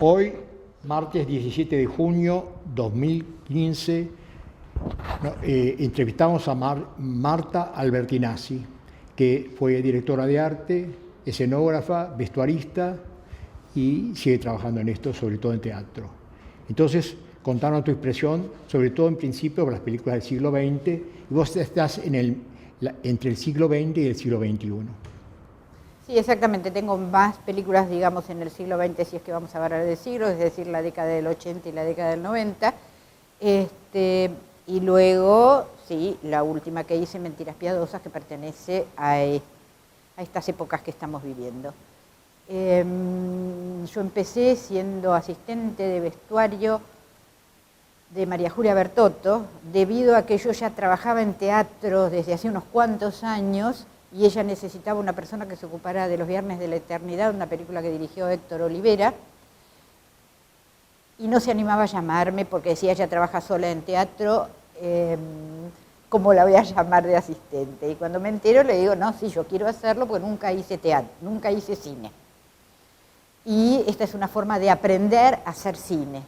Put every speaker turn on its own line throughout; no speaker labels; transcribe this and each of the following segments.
Hoy, martes 17 de junio 2015, entrevistamos a Marta Albertinazzi, que fue directora de arte, escenógrafa, vestuarista y sigue trabajando en esto, sobre todo en teatro. Entonces, contanos tu impresión, sobre todo en principio por las películas del siglo XX, y vos estás entre el siglo XX y el siglo XXI.
Sí, exactamente. Tengo más películas, digamos, en el siglo XX, si es que vamos a hablar del siglo, es decir, la década del 80 y la década del 90. Y luego, sí, la última que hice, Mentiras Piadosas, que pertenece a estas épocas que estamos viviendo. Yo empecé siendo asistente de vestuario de María Julia Bertotto, debido a que yo ya trabajaba en teatro desde hace unos cuantos años, y ella necesitaba una persona que se ocupara de Los Viernes de la Eternidad, una película que dirigió Héctor Olivera, y no se animaba a llamarme porque decía, ella trabaja sola en teatro, ¿cómo la voy a llamar de asistente? Y cuando me entero le digo, no, sí, yo quiero hacerlo porque nunca hice teatro, nunca hice cine. Y esta es una forma de aprender a hacer cine,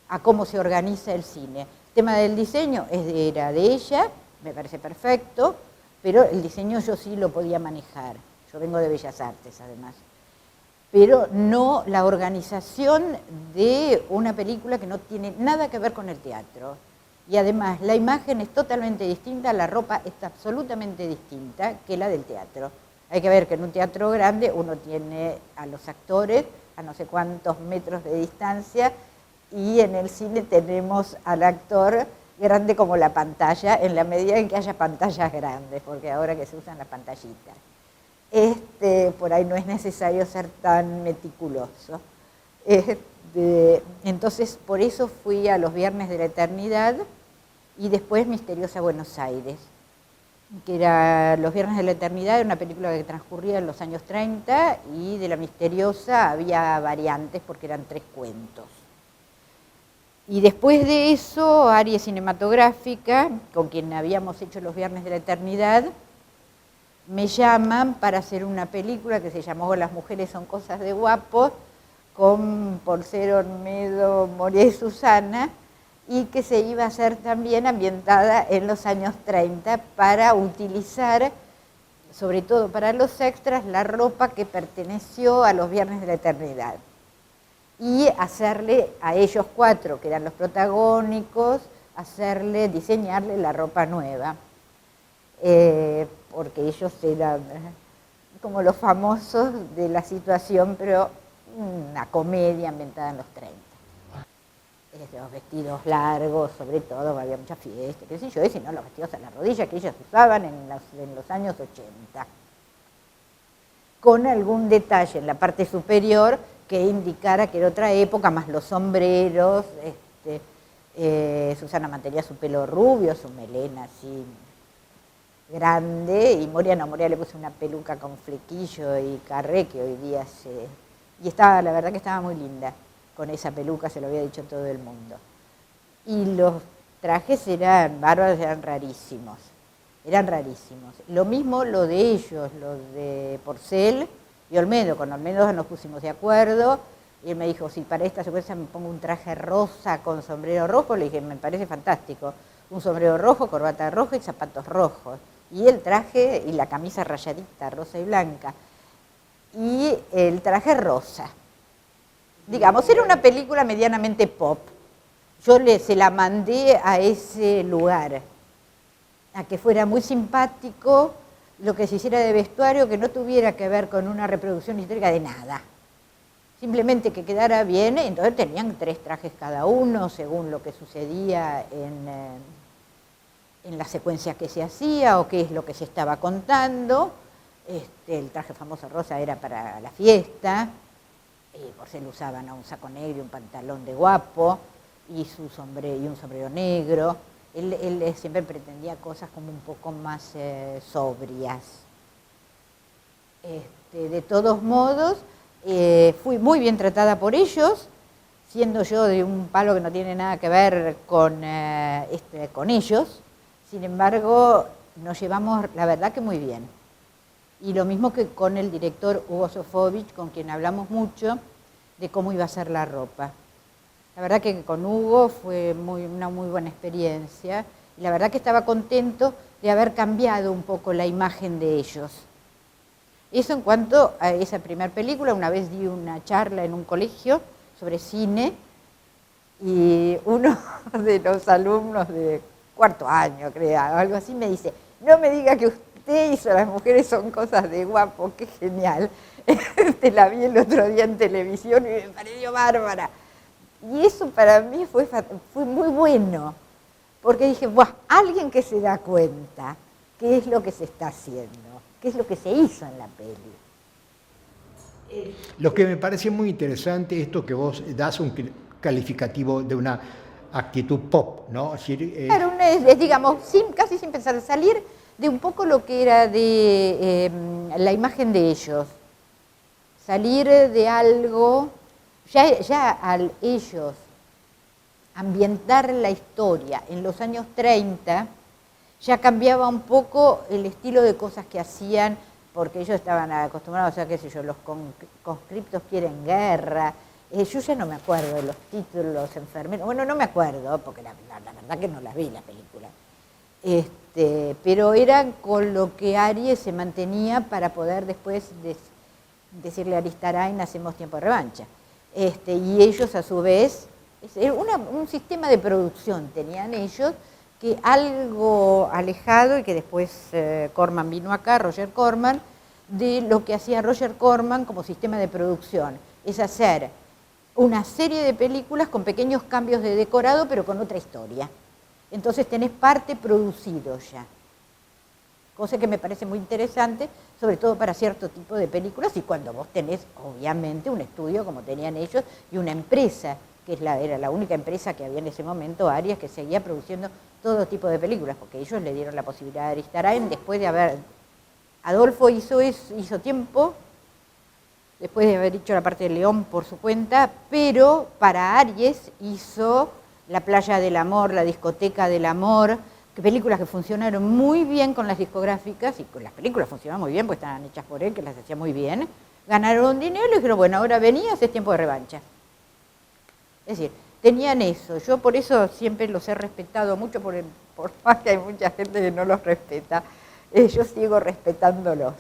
a cómo se organiza el cine. El tema del diseño era de ella, me parece perfecto, pero el diseño yo sí lo podía manejar. Yo vengo de Bellas Artes, además. Pero no la organización de una película que no tiene nada que ver con el teatro. Y además, la imagen es totalmente distinta, la ropa es absolutamente distinta que la del teatro. Hay que ver que en un teatro grande uno tiene a los actores a no sé cuántos metros de distancia, y en el cine tenemos al actor grande como la pantalla, en la medida en que haya pantallas grandes, porque ahora que se usan las pantallitas. Por ahí no es necesario ser tan meticuloso. Entonces, por eso fui a Los Viernes de la Eternidad y después Misteriosa Buenos Aires, que era Los Viernes de la Eternidad, era una película que transcurría en los años 30, y de la Misteriosa había variantes porque eran 3 cuentos. Y después de eso, Aries Cinematográfica, con quien habíamos hecho Los Viernes de la Eternidad, me llaman para hacer una película que se llamó Las mujeres son cosas de guapos, con Porcel, Olmedo, Moria y Susana, y que se iba a hacer también ambientada en los años 30 para utilizar, sobre todo para los extras, la ropa que perteneció a Los Viernes de la Eternidad. Y hacerle a ellos 4, que eran los protagónicos, diseñarle la ropa nueva. Porque ellos eran como los famosos de la situación, pero una comedia ambientada en los 30. Los vestidos largos, sobre todo, había mucha fiesta, qué sé yo, y si no, los vestidos a la rodilla que ellos usaban en los años 80. Con algún detalle en la parte superior que indicara que era otra época, más los sombreros. Susana mantenía su pelo rubio, su melena así grande, y Moria le puso una peluca con flequillo y carré que hoy día y estaba, la verdad que estaba muy linda con esa peluca, se lo había dicho todo el mundo. Y los trajes eran bárbaros, eran rarísimos. Lo mismo lo de ellos, lo de Porcel y Olmedo. Con Olmedo nos pusimos de acuerdo, y él me dijo, si para esta secuencia me pongo un traje rosa con sombrero rojo, le dije, me parece fantástico. Un sombrero rojo, corbata roja y zapatos rojos. Y el traje y la camisa rayadita, rosa y blanca. Y el traje rosa. Digamos, era una película medianamente pop. Yo se la mandé a ese lugar, a que fuera muy simpático, lo que se hiciera de vestuario, que no tuviera que ver con una reproducción histórica de nada. Simplemente que quedara bien, entonces tenían 3 trajes cada uno, según lo que sucedía en la secuencia que se hacía o qué es lo que se estaba contando. El traje famoso rosa era para la fiesta, Porcel usaba un saco negro y un pantalón de guapo, y un sombrero negro. Él siempre pretendía cosas como un poco más sobrias. De todos modos, fui muy bien tratada por ellos, siendo yo de un palo que no tiene nada que ver con ellos. Sin embargo, nos llevamos, la verdad, que muy bien. Y lo mismo que con el director Hugo Sofovich, con quien hablamos mucho, de cómo iba a ser la ropa. La verdad que con Hugo fue una muy buena experiencia y la verdad que estaba contento de haber cambiado un poco la imagen de ellos. Eso en cuanto a esa primera película. Una vez di una charla en un colegio sobre cine y uno de los alumnos de cuarto año, creo, algo así, me dice: no me diga que usted hizo Las mujeres son cosas de guapo, qué genial. Te la vi el otro día en televisión y me pareció bárbara. Y eso para mí fue muy bueno, porque dije, ¡buah! Alguien que se da cuenta qué es lo que se está haciendo, qué es lo que se hizo en la peli.
Lo que me parece muy interesante es esto que vos das un calificativo de una actitud pop, ¿no? Es decir,
claro, digamos, casi sin pensar, salir de un poco lo que era de la imagen de ellos, salir de algo, ya al ellos ambientar la historia en los años 30, ya cambiaba un poco el estilo de cosas que hacían, porque ellos estaban acostumbrados, o sea, qué sé yo, los conscriptos quieren guerra. Yo ya no me acuerdo de los títulos, los enfermeros, bueno, no me acuerdo, porque la verdad que no las vi la película. Pero eran con lo que Aries se mantenía para poder después decirle a Aristarain, hacemos tiempo de revancha. Y ellos a su vez, un sistema de producción tenían ellos, que algo alejado, y que después Corman vino acá, Roger Corman, de lo que hacía Roger Corman como sistema de producción, es hacer una serie de películas con pequeños cambios de decorado, pero con otra historia. Entonces tenés parte producido ya, cosa que me parece muy interesante, sobre todo para cierto tipo de películas, y cuando vos tenés, obviamente, un estudio como tenían ellos, y una empresa, que era la única empresa que había en ese momento, Arias, que seguía produciendo todo tipo de películas, porque ellos le dieron la posibilidad a Aristarain, después de haber... Adolfo hizo tiempo, después de haber hecho la parte de León por su cuenta, pero para Aries hizo La playa del amor, La discoteca del amor, películas que funcionaron muy bien con las discográficas, y con las películas funcionaban muy bien, porque estaban hechas por él, que las hacía muy bien, ganaron dinero y dijeron, bueno, ahora venías, es tiempo de revancha. Es decir, tenían eso. Yo por eso siempre los he respetado mucho, por más que hay mucha gente que no los respeta, yo sigo respetándolos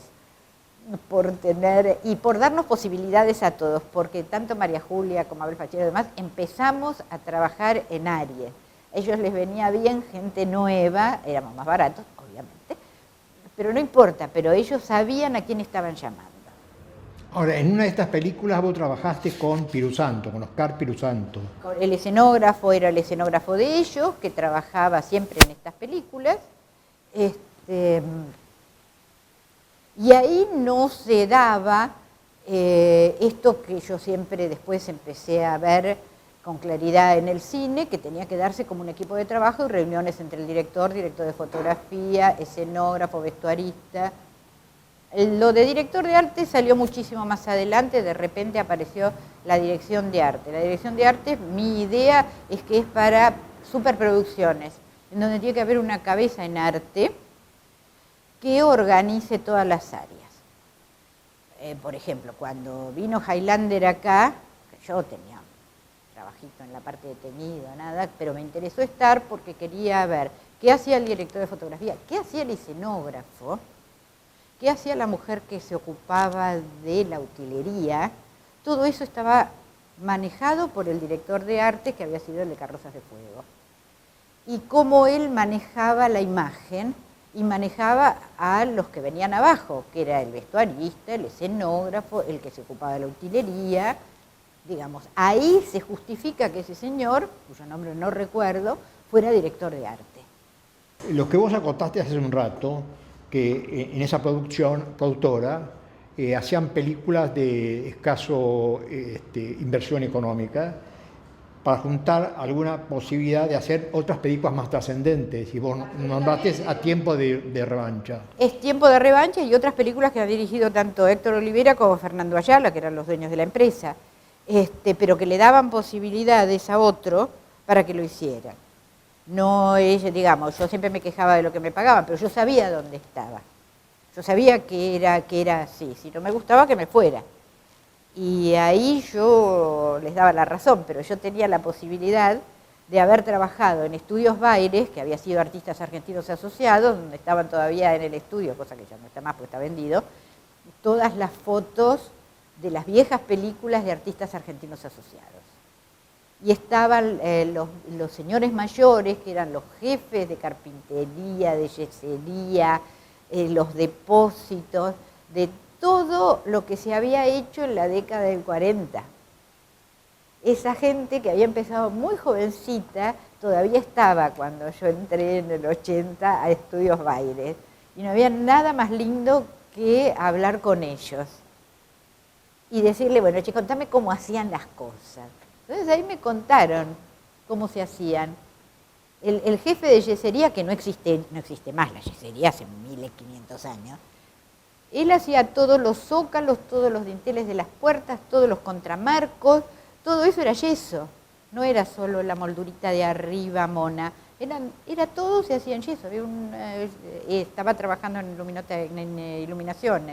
por tener y por darnos posibilidades a todos, porque tanto María Julia como Abel Fachero y demás empezamos a trabajar en Aries. A ellos les venía bien gente nueva, éramos más baratos, obviamente, pero no importa, pero ellos sabían a quién estaban llamando.
Ahora, en una de estas películas vos trabajaste con Pirusanto, con Oscar Pirusanto.
El escenógrafo era el escenógrafo de ellos, que trabajaba siempre en estas películas. Y ahí no se daba esto que yo siempre después empecé a ver con claridad en el cine, que tenía que darse como un equipo de trabajo y reuniones entre el director de fotografía, escenógrafo, vestuarista. Lo de director de arte salió muchísimo más adelante, de repente apareció la dirección de arte. La dirección de arte, mi idea es que es para superproducciones, en donde tiene que haber una cabeza en arte que organice todas las áreas. Por ejemplo, cuando vino Highlander acá, que yo tenía un trabajito en la parte de teñido, nada, pero me interesó estar porque quería ver qué hacía el director de fotografía, qué hacía el escenógrafo, qué hacía la mujer que se ocupaba de la utilería. Todo eso estaba manejado por el director de arte, que había sido el de Carrozas de Fuego. Y cómo él manejaba la imagen y manejaba a los que venían abajo, que era el vestuarista, el escenógrafo, el que se ocupaba de la utilería. Digamos, ahí se justifica que ese señor, cuyo nombre no recuerdo, fuera director de arte.
Lo que vos acotaste hace un rato, que en esa productora hacían películas de escaso inversión económica para juntar alguna posibilidad de hacer otras películas más trascendentes, y vos nombraste A tiempo de revancha.
Es Tiempo de revancha y otras películas que ha dirigido tanto Héctor Olivera como Fernando Ayala, que eran los dueños de la empresa, pero que le daban posibilidades a otro para que lo hiciera. No es, digamos, yo siempre me quejaba de lo que me pagaban, pero yo sabía dónde estaba. Yo sabía que era así, si no me gustaba que me fuera. Y ahí yo les daba la razón, pero yo tenía la posibilidad de haber trabajado en Estudios Baires, que había sido Artistas Argentinos Asociados, donde estaban todavía en el estudio, cosa que ya no está más porque está vendido, todas las fotos de las viejas películas de Artistas Argentinos Asociados. Y estaban los señores mayores, que eran los jefes de carpintería, de yesería, los depósitos, de todo lo que se había hecho en la década del 40. Esa gente que había empezado muy jovencita, todavía estaba cuando yo entré en el 80 a Estudios Baires. Y no había nada más lindo que hablar con ellos. Y decirle, bueno, che, contame cómo hacían las cosas. Entonces ahí me contaron cómo se hacían. El jefe de yesería, que no existe más la yesería hace 1500 años, él hacía todos los zócalos, todos los dinteles de las puertas, todos los contramarcos, todo eso era yeso. No era solo la moldurita de arriba mona, era todo se hacía en yeso. Estaba trabajando en iluminación,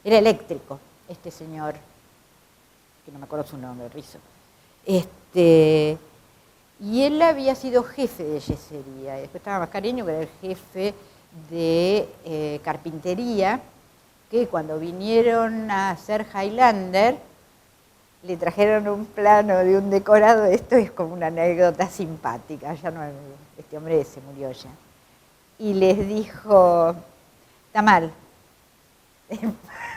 era eléctrico este señor, que no me acuerdo su nombre, Rizo. Y él había sido jefe de yesería. Después estaba Mascareño, que era el jefe de carpintería, que cuando vinieron a hacer Highlander, le trajeron un plano de un decorado. Esto es como una anécdota simpática, ya no, este hombre se murió ya. Y les dijo, está mal,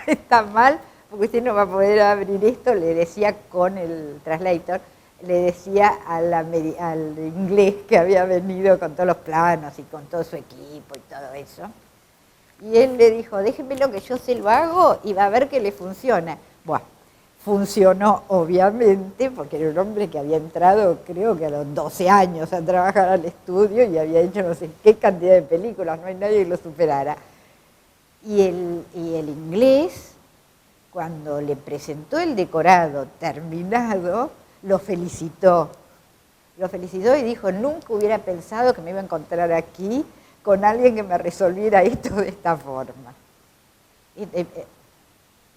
está mal, porque usted no va a poder abrir esto, le decía con el translator, le decía al inglés que había venido con todos los planos y con todo su equipo y todo eso. Y él le dijo, déjenmelo que yo se lo hago y va a ver que le funciona. Bueno, funcionó obviamente, porque era un hombre que había entrado, creo que a los 12 años a trabajar al estudio y había hecho no sé qué cantidad de películas, no hay nadie que lo superara. Y el inglés, cuando le presentó el decorado terminado, lo felicitó. Lo felicitó y dijo, nunca hubiera pensado que me iba a encontrar aquí con alguien que me resolviera esto de esta forma.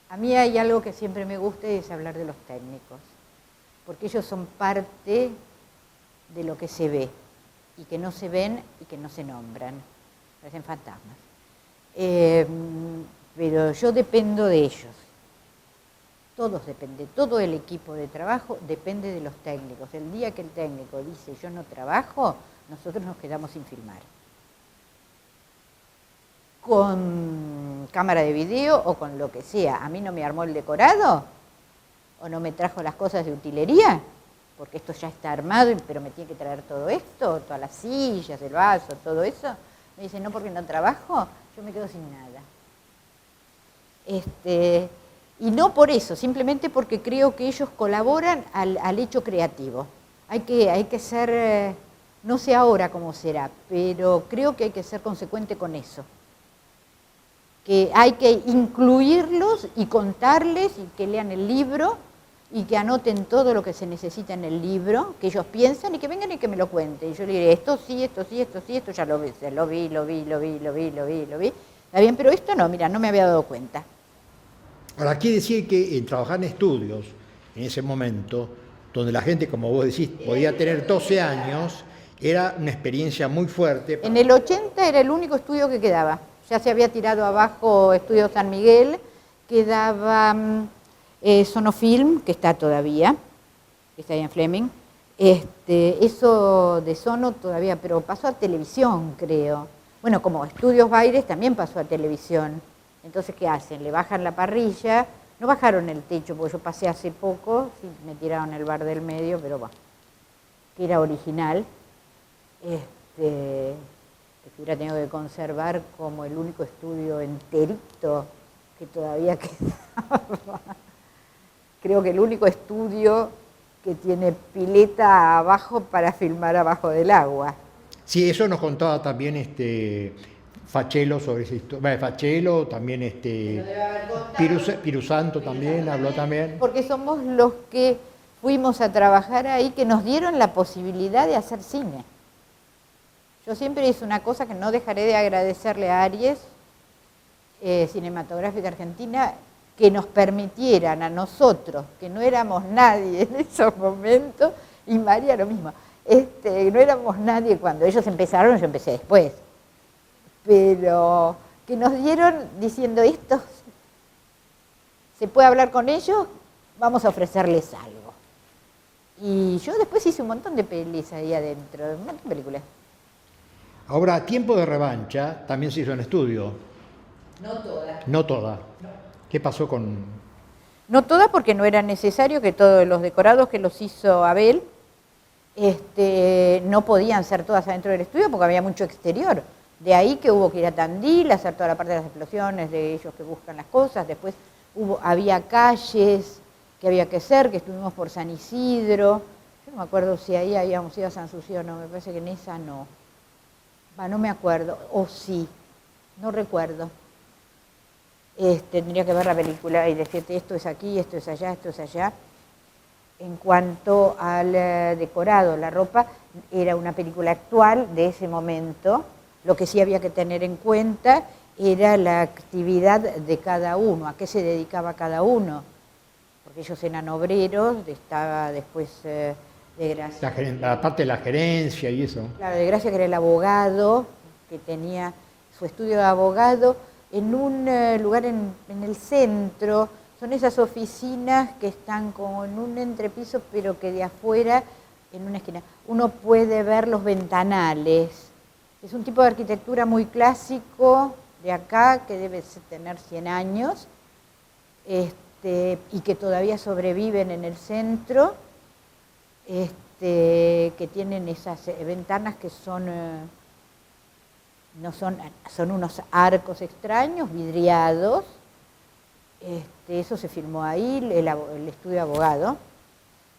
A mí hay algo que siempre me gusta y es hablar de los técnicos, porque ellos son parte de lo que se ve, y que no se ven y que no se nombran, parecen fantasmas. Pero yo dependo de ellos. Todos dependen, todo el equipo de trabajo depende de los técnicos. El día que el técnico dice yo no trabajo, nosotros nos quedamos sin filmar. Con cámara de video o con lo que sea. A mí no me armó el decorado o no me trajo las cosas de utilería, porque esto ya está armado, pero me tiene que traer todo esto, todas las sillas, el vaso, todo eso. Me dice, no, porque no trabajo, yo me quedo sin nada. Y no por eso, simplemente porque creo que ellos colaboran al hecho creativo. Hay que ser, no sé ahora cómo será, pero creo que hay que ser consecuente con eso. Que hay que incluirlos y contarles y que lean el libro y que anoten todo lo que se necesita en el libro, que ellos piensan y que vengan y que me lo cuenten. Y yo le diré, esto sí, esto sí, esto sí, esto ya lo vi. Está bien, pero esto no, mira, no me había dado cuenta.
Ahora, quiere decir que trabajar en estudios, en ese momento, donde la gente, como vos decís, podía tener 12 años, era una experiencia muy fuerte.
En el 80 era el único estudio que quedaba. Ya se había tirado abajo Estudio San Miguel, quedaba Sonofilm, que está todavía, que está ahí en Fleming. Eso de Sono todavía, pero pasó a televisión, creo. Bueno, como Estudios Baires también pasó a televisión. Entonces, ¿qué hacen? Le bajan la parrilla, no bajaron el techo, porque yo pasé hace poco, sí, me tiraron el bar del medio, pero bueno, que era original. Que hubiera tenido que conservar como el único estudio enterito que todavía quedaba. Creo que el único estudio que tiene pileta abajo para filmar abajo del agua.
Sí, eso nos contaba también Fachello sobre esa historia. Fachello, también Pirusanto también habló también.
Porque somos los que fuimos a trabajar ahí, que nos dieron la posibilidad de hacer cine. Yo siempre hice una cosa que no dejaré de agradecerle a Aries, Cinematográfica Argentina, que nos permitieran a nosotros, que no éramos nadie en esos momentos, y María lo mismo, no éramos nadie cuando ellos empezaron, yo empecé después, pero que nos dieron diciendo, esto se puede hablar con ellos, vamos a ofrecerles algo. Y yo después hice un montón de pelis ahí adentro, un montón de películas.
Ahora, Tiempo de Revancha también se hizo en estudio.
No toda.
No toda.
No.
¿Qué pasó con...?
No toda porque no era necesario, que todos los decorados que los hizo Abel no podían ser todas adentro del estudio porque había mucho exterior. De ahí que hubo que ir a Tandil, hacer toda la parte de las explosiones, de ellos que buscan las cosas. Después había calles que había que hacer, que estuvimos por San Isidro. Yo no me acuerdo si ahí habíamos ido a San Sucio o no, me parece que en esa no. No me acuerdo, o sí, no recuerdo. Tendría que ver la película y decirte esto es aquí, esto es allá, esto es allá. En cuanto al decorado, la ropa, era una película actual de ese momento. Lo que sí había que tener en cuenta era la actividad de cada uno, a qué se dedicaba cada uno. Porque ellos eran obreros, estaba después de Gracia.
La parte de la gerencia y eso.
Claro, de Gracia que era el abogado, que tenía su estudio de abogado en un lugar en el centro. Son esas oficinas que están como en un entrepiso, pero que de afuera, en una esquina, uno puede ver los ventanales. Es un tipo de arquitectura muy clásico de acá, que debe tener 100 años, y que todavía sobreviven en el centro, que tienen esas ventanas que son, son unos arcos extraños, vidriados. Eso se filmó ahí, el estudio de abogado.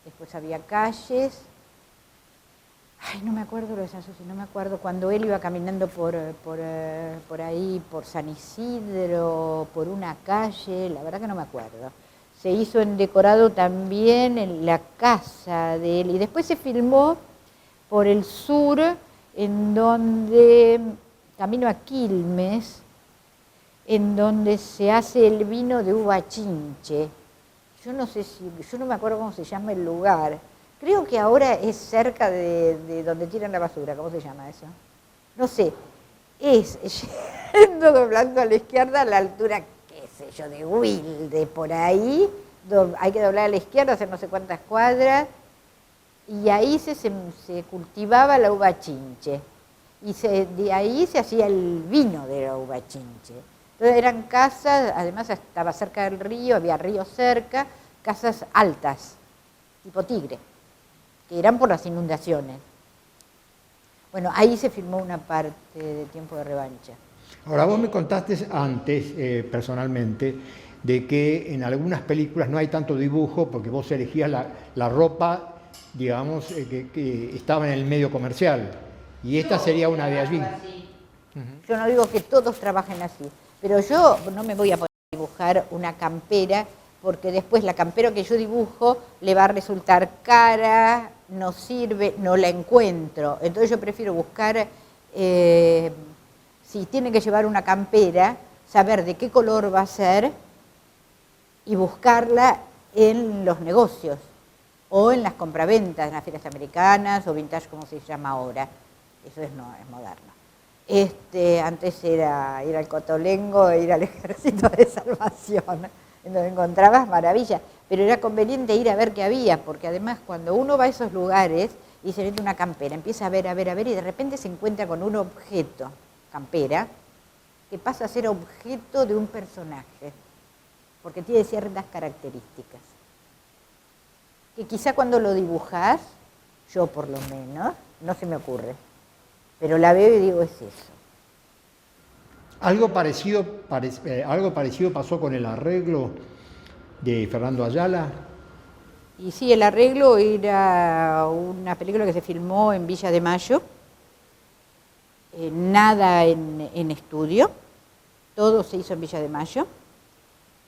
Después había calles. Ay, no me acuerdo lo de San Sucio, no me acuerdo cuando él iba caminando por ahí, por San Isidro, por una calle, la verdad que no me acuerdo. Se hizo en decorado también en la casa de él y después se filmó por el sur, en donde, camino a Quilmes, en donde se hace el vino de uva chinche. Yo no me acuerdo cómo se llama el lugar. Creo que ahora es cerca de donde tiran la basura. ¿Cómo se llama eso? No sé. Es yendo doblando a la izquierda a la altura, qué sé yo, de Wilde, por ahí. Hay que doblar a la izquierda, hacer no sé cuántas cuadras. Y ahí se cultivaba la uva chinche. Y de ahí se hacía el vino de la uva chinche. Entonces eran casas, además estaba cerca del río, había río cerca, casas altas, tipo Tigre, que eran por las inundaciones. Bueno, ahí se filmó una parte de Tiempo de Revancha.
Ahora, vos me contaste antes, personalmente, de que en algunas películas no hay tanto dibujo porque vos elegías la ropa, digamos, que estaba en el medio comercial. Y esta sería una de allí.
Yo no digo que todos trabajen así, pero yo no me voy a poner a dibujar una campera porque después la campera que yo dibujo le va a resultar cara, no sirve, no la encuentro. Entonces yo prefiero buscar, si tiene que llevar una campera, saber de qué color va a ser y buscarla en los negocios o en las compraventas, en las ferias americanas o vintage como se llama ahora. Eso es moderno. Antes era ir al Cotolengo e ir al Ejército de Salvación, en donde encontrabas maravillas, pero era conveniente ir a ver qué había, porque además cuando uno va a esos lugares y se mete una campera, empieza a ver, y de repente se encuentra con un objeto, campera, que pasa a ser objeto de un personaje, porque tiene ciertas características, que quizá cuando lo dibujas, yo por lo menos, no se me ocurre. Pero la veo y digo, es eso.
Algo parecido pasó con el arreglo de Fernando Ayala.
Y sí, el arreglo era una película que se filmó en Villa de Mayo, nada en estudio, todo se hizo en Villa de Mayo.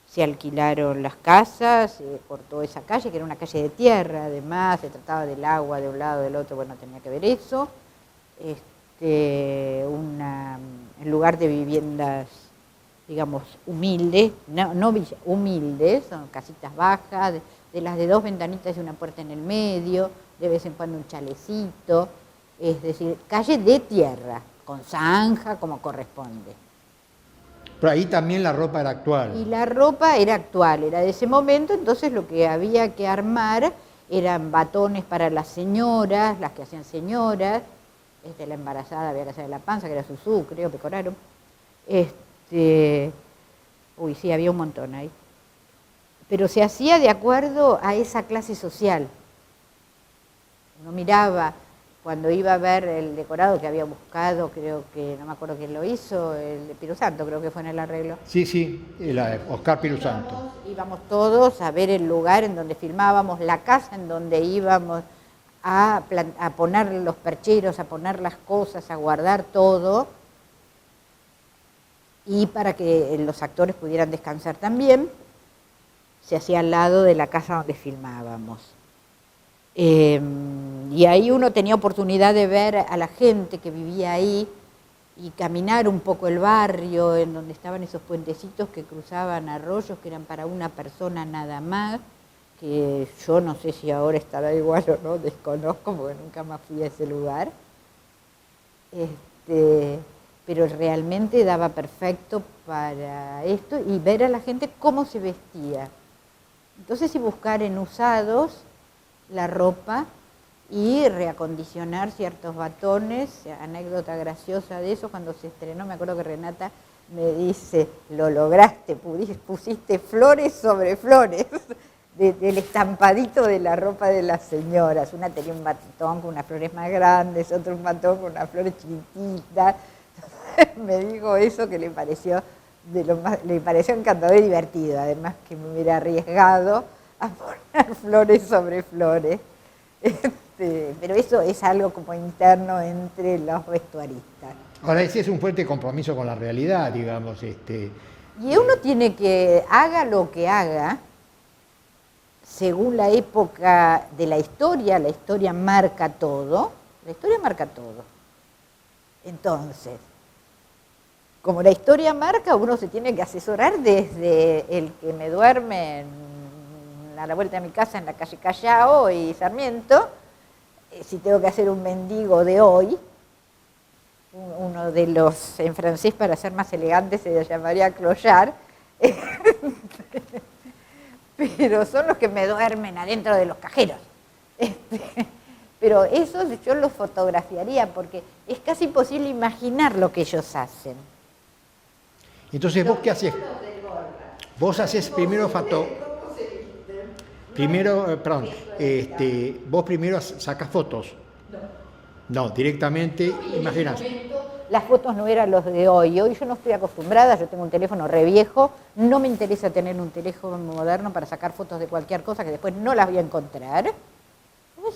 Se alquilaron las casas, se cortó esa calle, que era una calle de tierra, además, se trataba del agua de un lado, del otro, bueno, tenía que ver eso. En lugar de viviendas digamos, humildes, no humildes, son casitas bajas, de las de 2 ventanitas y una puerta en el medio, de vez en cuando un chalecito, es decir, calle de tierra, con zanja como corresponde.
Pero ahí también la ropa era actual.
Y la ropa era actual, era de ese momento, entonces lo que había que armar eran batones para las señoras, las que hacían señoras, la embarazada había que hacer la panza, que era Susú, creo, Pecoraro. Uy, sí, había un montón ahí. Pero se hacía de acuerdo a esa clase social. Uno miraba, cuando iba a ver el decorado que había buscado, creo que, no me acuerdo quién lo hizo, el de Pirusanto, creo que fue en el arreglo.
Sí, Oscar Pirusanto.
Íbamos todos a ver el lugar en donde filmábamos, la casa en donde íbamos a poner los percheros, a poner las cosas, a guardar todo, y para que los actores pudieran descansar también, se hacía al lado de la casa donde filmábamos. Y ahí uno tenía oportunidad de ver a la gente que vivía ahí y caminar un poco el barrio, en donde estaban esos puentecitos que cruzaban arroyos que eran para una persona nada más, que yo no sé si ahora estará igual o no, desconozco porque nunca más fui a ese lugar. Pero realmente daba perfecto para esto y ver a la gente cómo se vestía. Entonces, y buscar en usados la ropa y reacondicionar ciertos batones. Anécdota graciosa de eso, cuando se estrenó, me acuerdo que Renata me dice, lo lograste, pusiste flores sobre flores del estampadito de la ropa de las señoras. Una tenía un batón con unas flores más grandes, otro un batón con unas flores chiquititas. Me dijo eso que le pareció encantador y divertido, además que me hubiera arriesgado a poner flores sobre flores. Pero eso es algo como interno entre los vestuaristas.
Ahora, ese es un fuerte compromiso con la realidad, digamos.
Y uno tiene que, haga lo que haga, según la época de la historia marca todo, la historia marca todo. Entonces, como la historia marca, uno se tiene que asesorar desde el que me duerme a la vuelta de mi casa en la calle Callao y Sarmiento, si tengo que hacer un mendigo de hoy, uno de los, en francés para ser más elegante se llamaría clochard, pero son los que me duermen adentro de los cajeros. Pero esos yo los fotografiaría porque es casi imposible imaginar lo que ellos hacen.
Entonces, ¿vos qué haces? Vos haces primero vos primero sacas fotos. No, directamente, imaginás.
Las fotos no eran los de hoy. Hoy yo no estoy acostumbrada, yo tengo un teléfono re viejo, no me interesa tener un teléfono moderno para sacar fotos de cualquier cosa que después no las voy a encontrar.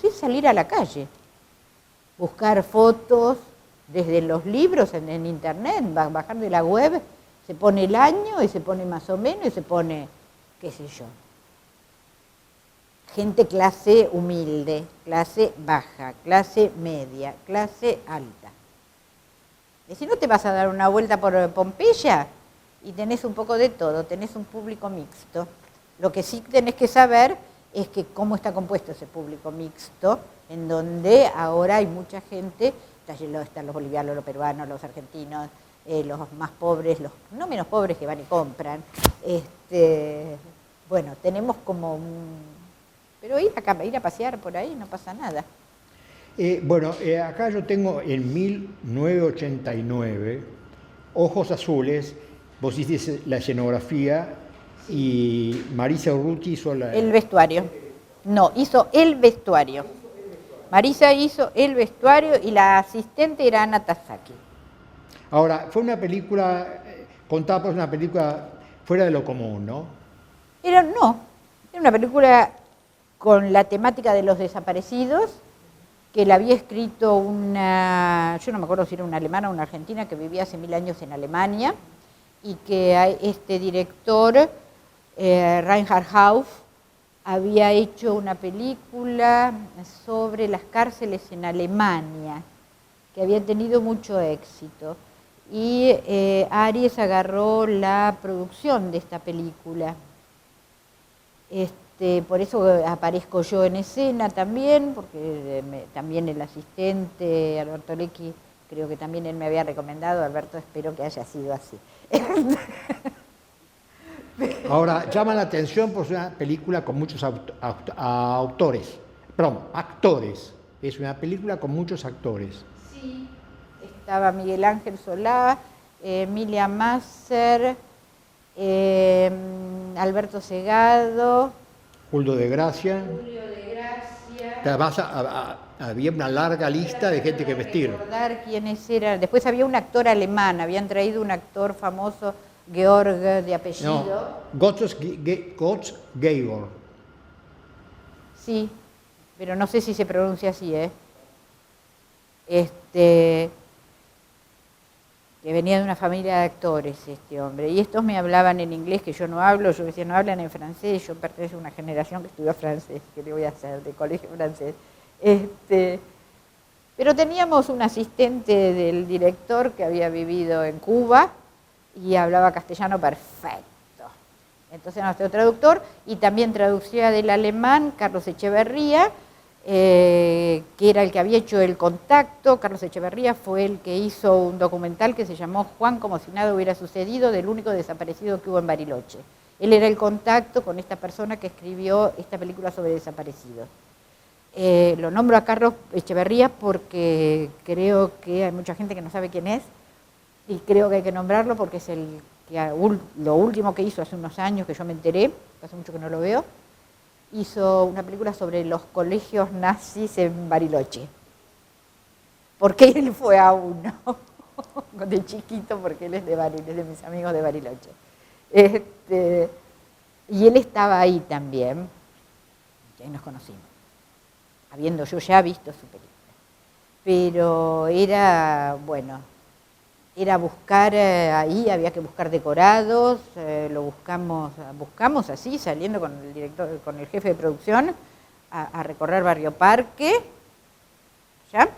Es salir a la calle, buscar fotos desde los libros en internet, bajar de la web, se pone el año y se pone más o menos y se pone, qué sé yo. Gente clase humilde, clase baja, clase media, clase alta. Y si no te vas a dar una vuelta por Pompeya y tenés un poco de todo, tenés un público mixto. Lo que sí tenés que saber es que cómo está compuesto ese público mixto, en donde ahora hay mucha gente, están los bolivianos, los peruanos, los argentinos, los más pobres, los no menos pobres que van y compran. Bueno, tenemos como pero ir a pasear por ahí no pasa nada.
Acá yo tengo en 1989, Ojos Azules, vos hiciste la escenografía y Marisa Urruti hizo
el vestuario. No, hizo el vestuario. Marisa hizo el vestuario y la asistente era Ana Tasaki.
Ahora, fue una película, contada por una película fuera de lo común, ¿no?
Era una película con la temática de los desaparecidos, que la había escrito yo no me acuerdo si era una alemana o una argentina, que vivía hace 1000 años en Alemania, y que este director, Reinhard Hauff, había hecho una película sobre las cárceles en Alemania, que había tenido mucho éxito. y Aries agarró la producción de esta película. Por eso aparezco yo en escena también, porque también el asistente Alberto Lecchi, creo que también él me había recomendado. Alberto, espero que haya sido así.
Ahora, llama la atención por ser una película con muchos actores. Es una película con muchos actores.
Sí. Estaba Miguel Ángel Solá, Emilia Masser, Alberto Segado,
Julio de Gracia. Además, había una larga lista de gente que vestir.
Recordar quiénes eran. Después había un actor alemán, habían traído un actor famoso, Georg de apellido.
No, Gottsgeber.
Sí, pero no sé si se pronuncia así, que venía de una familia de actores este hombre, y estos me hablaban en inglés, que yo no hablo. Yo decía, no hablan en francés. Yo pertenezco a una generación que estudió francés, ¿qué le voy a hacer? De colegio francés. Pero teníamos un asistente del director que había vivido en Cuba y hablaba castellano perfecto. Entonces era nuestro traductor, y también traducía del alemán Carlos Echeverría, que era el que había hecho El Contacto. Carlos Echeverría fue el que hizo un documental que se llamó Juan como si nada hubiera sucedido, del único desaparecido que hubo en Bariloche. Él era el contacto con esta persona que escribió esta película sobre desaparecidos. Lo nombro a Carlos Echeverría porque creo que hay mucha gente que no sabe quién es, y creo que hay que nombrarlo porque es lo último que hizo hace unos años, que yo me enteré, hace mucho que no lo veo. Hizo una película sobre los colegios nazis en Bariloche. Porque él fue a uno, de chiquito, porque él es de Bariloche, es de mis amigos de Bariloche. Y él estaba ahí también, y ahí nos conocimos, habiendo yo ya visto su película. Pero era buscar ahí, había que buscar decorados, lo buscamos así, saliendo con el director, con el jefe de producción, a recorrer Barrio Parque, ¿ya?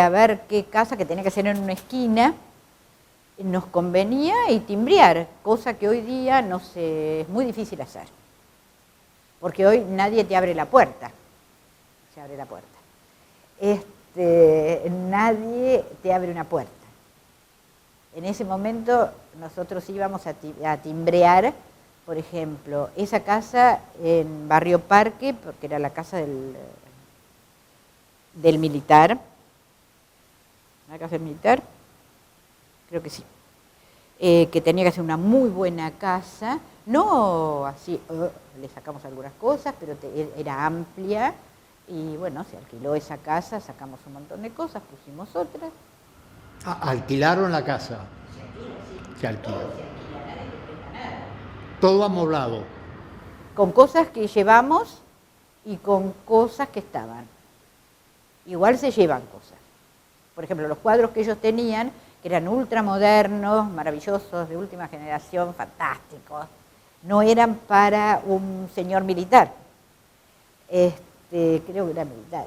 A ver qué casa, que tenía que ser en una esquina, nos convenía, y timbrear, cosa que hoy día es muy difícil hacer, porque hoy nadie te abre la puerta, se abre la puerta. Nadie te abre una puerta. En ese momento nosotros íbamos a timbrear, por ejemplo, esa casa en Barrio Parque, porque era la casa del militar. ¿La casa del militar? Creo que sí. Que tenía que ser una muy buena casa, no así, le sacamos algunas cosas, pero era amplia, y bueno, se alquiló esa casa, sacamos un montón de cosas, pusimos otras.
Alquilaron la casa. Se alquiló. Todo amoblado.
Con cosas que llevamos y con cosas que estaban. Igual se llevan cosas. Por ejemplo, los cuadros que ellos tenían, que eran ultramodernos, maravillosos, de última generación, fantásticos, no eran para un señor militar. Creo que era militar.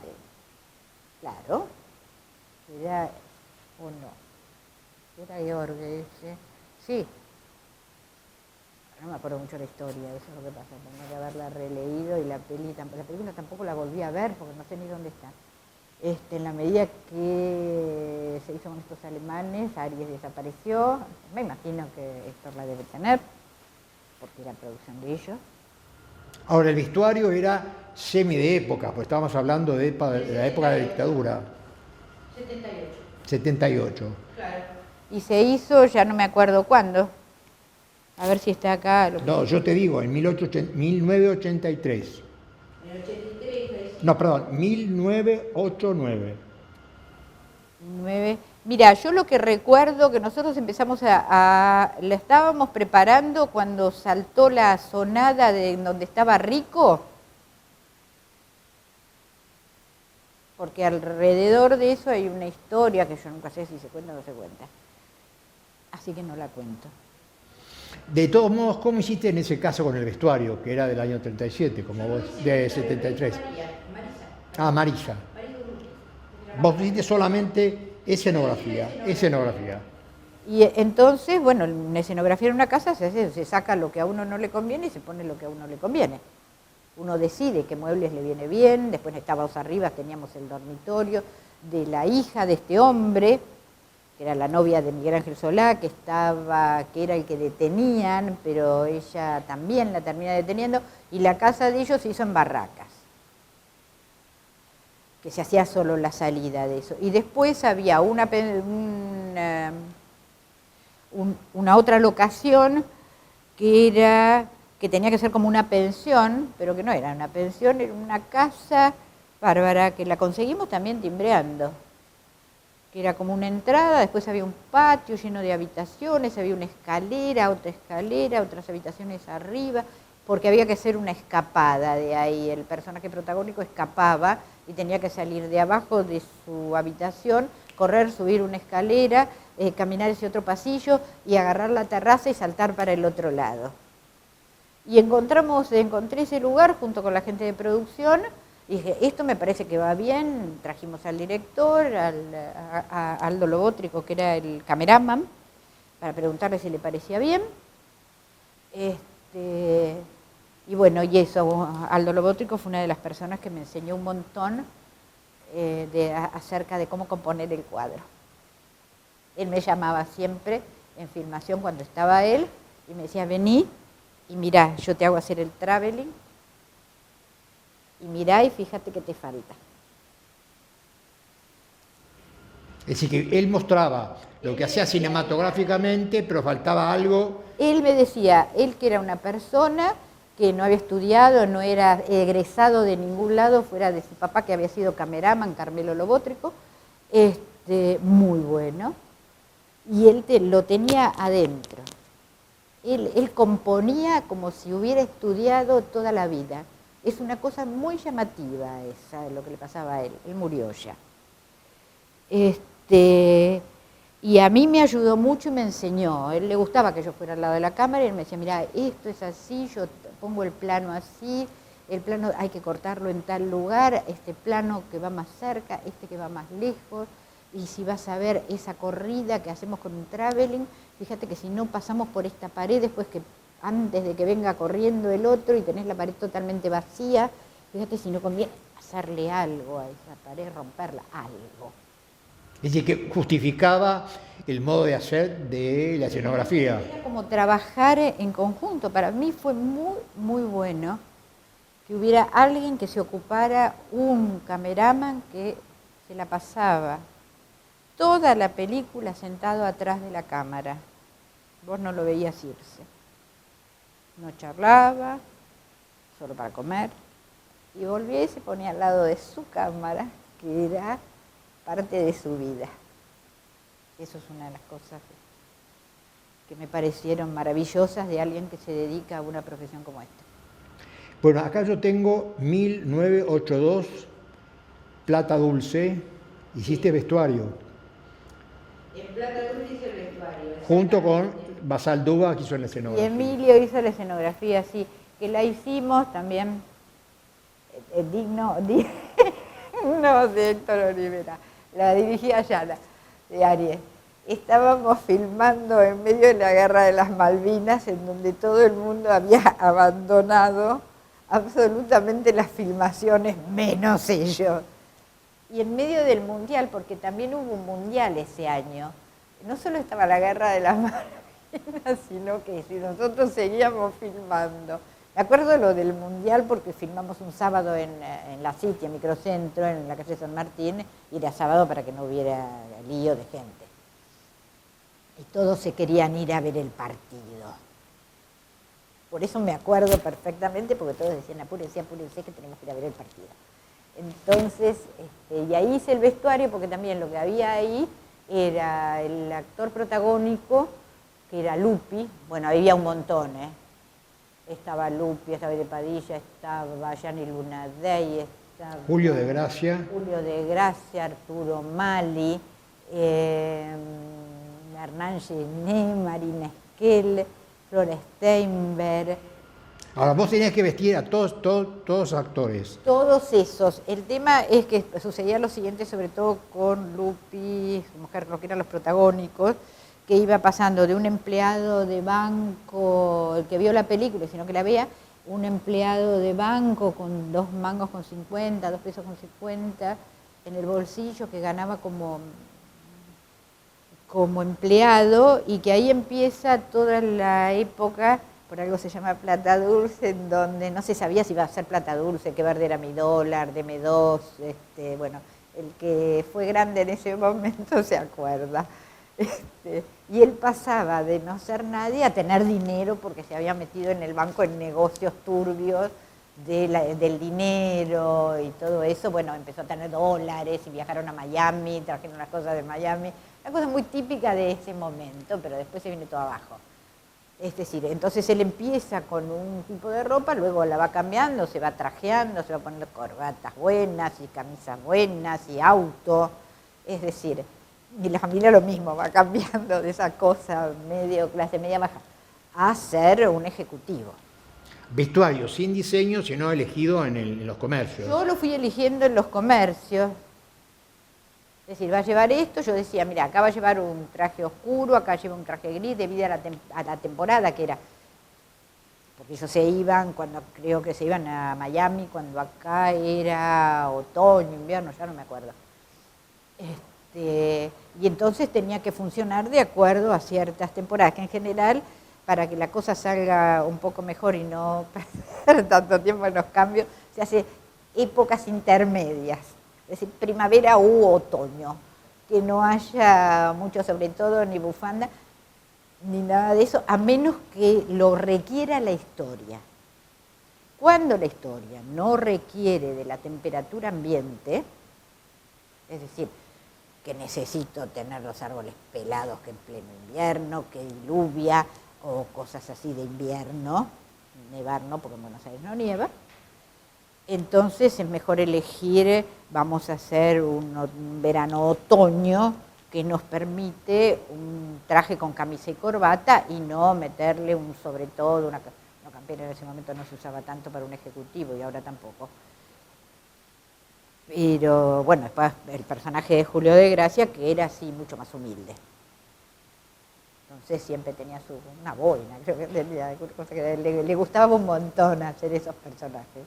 Claro. Era, ¿o no? Era Georg ese. Sí. No me acuerdo mucho la historia, eso es lo que pasa. Tengo que haberla releído, y la película tampoco la volví a ver porque no sé ni dónde está. En la medida que se hizo con estos alemanes, Aries desapareció. Me imagino que Héctor la debe tener, porque era producción de ellos.
Ahora, el vestuario era semi de época, porque estábamos hablando de la época de la dictadura. 78.
Claro. Y se hizo, ya no me acuerdo cuándo. A ver si está acá.
No, yo te digo, en 1983. No, perdón, 1989.
Mira, yo lo que recuerdo que nosotros empezamos la estábamos preparando cuando saltó la sonada de donde estaba Rico, porque alrededor de eso hay una historia que yo nunca sé si se cuenta o no se cuenta, así que no la cuento.
De todos modos, ¿cómo hiciste en ese caso con el vestuario, que era del año 37, como vos, de 73? Marisa. Vos hiciste solamente Escenografía, escenografía.
Y entonces, bueno, en escenografía en una casa se saca lo que a uno no le conviene y se pone lo que a uno le conviene. Uno decide qué muebles le viene bien, después estábamos arriba, teníamos el dormitorio de la hija de este hombre, que era la novia de Miguel Ángel Solá, que era el que detenían, pero ella también la termina deteniendo, y la casa de ellos se hizo en barracas, que se hacía solo la salida de eso. Y después había una otra locación que tenía que ser como una pensión, pero que no era una pensión, era una casa bárbara, que la conseguimos también timbreando, que era como una entrada, después había un patio lleno de habitaciones, había una escalera, otras habitaciones arriba, porque había que hacer una escapada de ahí. El personaje protagónico escapaba y tenía que salir de abajo de su habitación, correr, subir una escalera, caminar ese otro pasillo y agarrar la terraza y saltar para el otro lado. Y encontré ese lugar junto con la gente de producción. Dije, esto me parece que va bien. Trajimos al director, a Aldo Lobótrico, que era el cameraman, para preguntarle si le parecía bien. Y bueno, y eso, Aldo Lobótrico fue una de las personas que me enseñó un montón acerca de cómo componer el cuadro. Él me llamaba siempre en filmación cuando estaba él y me decía, vení y mirá, yo te hago hacer el traveling y mirá y fíjate qué te falta.
Es decir, que él mostraba lo que hacía cinematográficamente, pero faltaba algo.
Él me decía, él que era una persona que no había estudiado, no era egresado de ningún lado, fuera de su papá que había sido cameraman, Carmelo Lobótrico, muy bueno, y él lo tenía adentro. Él componía como si hubiera estudiado toda la vida. Es una cosa muy llamativa esa, lo que le pasaba a él. Él murió ya. Y a mí me ayudó mucho y me enseñó. A él le gustaba que yo fuera al lado de la cámara y él me decía, mira, esto es así, yo pongo el plano así, el plano hay que cortarlo en tal lugar, este plano que va más cerca, este que va más lejos, y si vas a ver esa corrida que hacemos con un traveling, fíjate que si no pasamos por esta pared, después que antes de que venga corriendo el otro y tenés la pared totalmente vacía, fíjate si no conviene hacerle algo a esa pared, romperla, algo.
Es decir, que justificaba el modo de hacer de la escenografía.
Era como trabajar en conjunto. Para mí fue muy, muy bueno que hubiera alguien que se ocupara, un cameraman que se la pasaba toda la película sentado atrás de la cámara. Vos no lo veías irse. No charlaba, solo para comer. Y volvía y se ponía al lado de su cámara, que era parte de su vida. Eso es una de las cosas que me parecieron maravillosas de alguien que se dedica a una profesión como esta.
Bueno, acá yo tengo 1982, Plata Dulce, hiciste vestuario.
En Plata Dulce hizo el vestuario.
Junto con Basalduga, que hizo la escenografía.
Y Emilio hizo la escenografía, sí, que la hicimos también, digno de Héctor Olivera, la dirigía Ayala, de Aries. Estábamos filmando en medio de la Guerra de las Malvinas, en donde todo el mundo había abandonado absolutamente las filmaciones, menos ellos. Y en medio del Mundial, porque también hubo un Mundial ese año, no solo estaba la Guerra de las Malvinas, sino que si nosotros seguíamos filmando. Me acuerdo lo del Mundial porque filmamos un sábado en la City, en Microcentro, en la calle San Martín, y era sábado para que no hubiera lío de gente. Y todos se querían ir a ver el partido. Por eso me acuerdo perfectamente, porque todos decían, apúrense, apúrense, que tenemos que ir a ver el partido. Entonces, y ahí hice el vestuario, porque también lo que había ahí era el actor protagónico, que era Lupi. Bueno, había un montón, Estaba Lupi, estaba de Padilla, estaba Gianni Lunadei, estaba
Julio de Gracia.
Julio de Gracia, Arturo Mali, Hernán Gené, Marina Esquel, Flora Steinberg.
Ahora, vos tenías que vestir a todos los actores.
Todos esos. El tema es que sucedía lo siguiente, sobre todo con Lupi, su mujer, lo que eran los protagónicos, que iba pasando de un empleado de banco, el que vio la película, sino que la vea, un empleado de banco con 2 mangos con 50, 2 pesos con 50 en el bolsillo, que ganaba como empleado, y que ahí empieza toda la época, por algo se llama plata dulce, en donde no se sabía si iba a ser plata dulce, qué verde era mi dólar, DM2, bueno, el que fue grande en ese momento se acuerda. Y él pasaba de no ser nadie a tener dinero porque se había metido en el banco en negocios turbios del dinero y todo eso. Bueno, empezó a tener dólares y viajaron a Miami, trajeron las cosas de Miami. Una cosa muy típica de ese momento, pero después se viene todo abajo. Es decir, entonces él empieza con un tipo de ropa, luego la va cambiando, se va trajeando, se va poniendo corbatas buenas y camisas buenas y auto. Es decir, y la familia lo mismo, va cambiando de esa cosa medio clase media baja a ser un ejecutivo.
Vestuario sin diseño, sino elegido en los comercios.
Yo lo fui eligiendo en los comercios. Es decir, va a llevar esto, yo decía, mira, acá va a llevar un traje oscuro, acá lleva un traje gris, debido a la temporada que era. Porque ellos se iban, creo que se iban a Miami, cuando acá era otoño, invierno, ya no me acuerdo. Y entonces tenía que funcionar de acuerdo a ciertas temporadas, que en general, para que la cosa salga un poco mejor y no perder tanto tiempo en los cambios, se hace épocas intermedias. Es decir, primavera u otoño, que no haya mucho, sobre todo, ni bufanda, ni nada de eso, a menos que lo requiera la historia. Cuando la historia no requiere de la temperatura ambiente, es decir, que necesito tener los árboles pelados que en pleno invierno, que diluvia, o cosas así de invierno, nevar no, porque en Buenos Aires no nieva, entonces es mejor elegir, vamos a hacer un verano-otoño que nos permite un traje con camisa y corbata y no meterle un sobre todo, una campera en ese momento no se usaba tanto para un ejecutivo y ahora tampoco. Pero bueno, después el personaje de Julio de Gracia, que era así mucho más humilde. Entonces siempre tenía una boina, creo que tenía, cosa que le gustaba un montón hacer esos personajes.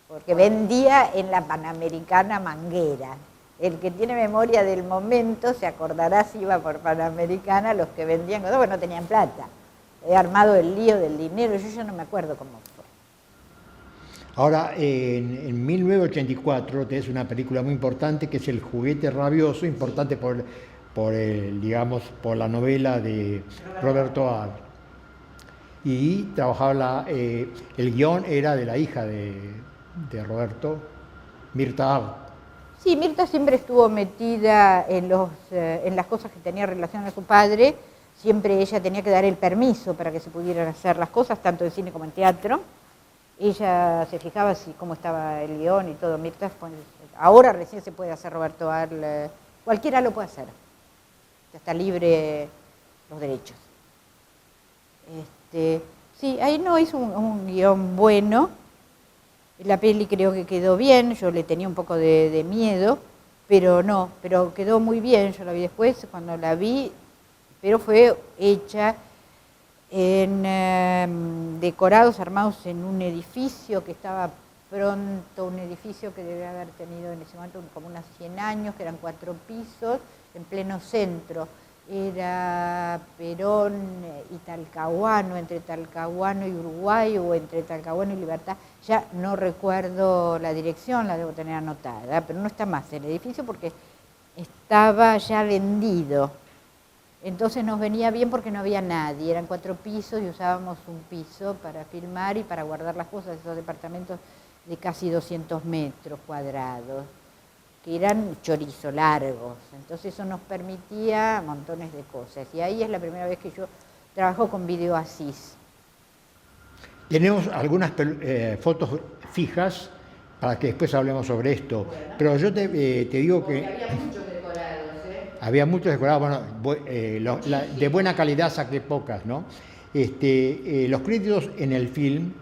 Porque vendía en la Panamericana manguera. El que tiene memoria del momento se acordará si iba por Panamericana, los que vendían cosas, porque no tenían plata. He armado el lío del dinero, yo ya no me acuerdo cómo fue.
Ahora, en 1984 tenés una película muy importante que es El juguete rabioso, importante por la novela de Roberto Ag. Y trabajaba el guión era de la hija de Roberto, Mirta Ag.
Sí, Mirta siempre estuvo metida en las cosas que tenía relación a su padre. Siempre ella tenía que dar el permiso para que se pudieran hacer las cosas, tanto en cine como en teatro. Ella se fijaba cómo estaba el guión y todo. Mirta, ahora recién se puede hacer Roberto Ag, cualquiera lo puede hacer. Ya está libre los derechos. Sí, ahí no hizo un guión bueno. La peli creo que quedó bien, yo le tenía un poco de miedo, pero quedó muy bien, yo la vi después cuando la vi, pero fue hecha en decorados armados en un edificio que estaba pronto, un edificio que debe haber tenido en ese momento como unos 100 años, que eran 4 pisos, en pleno centro. Era Perón y Talcahuano, entre Talcahuano y Uruguay o entre Talcahuano y Libertad. Ya no recuerdo la dirección, la debo tener anotada, pero no está más el edificio porque estaba ya vendido. Entonces nos venía bien porque no había nadie, eran 4 pisos y usábamos un piso para filmar y para guardar las cosas, esos departamentos de casi 200 metros cuadrados, que eran chorizo largos, entonces eso nos permitía montones de cosas. Y ahí es la primera vez que yo trabajo con video asís.
Tenemos algunas fotos fijas para que después hablemos sobre esto, bueno, pero yo te digo que...
Había muchos decorados,
Había muchos decorados, bueno, de buena calidad saqué pocas, ¿no? Los créditos en el film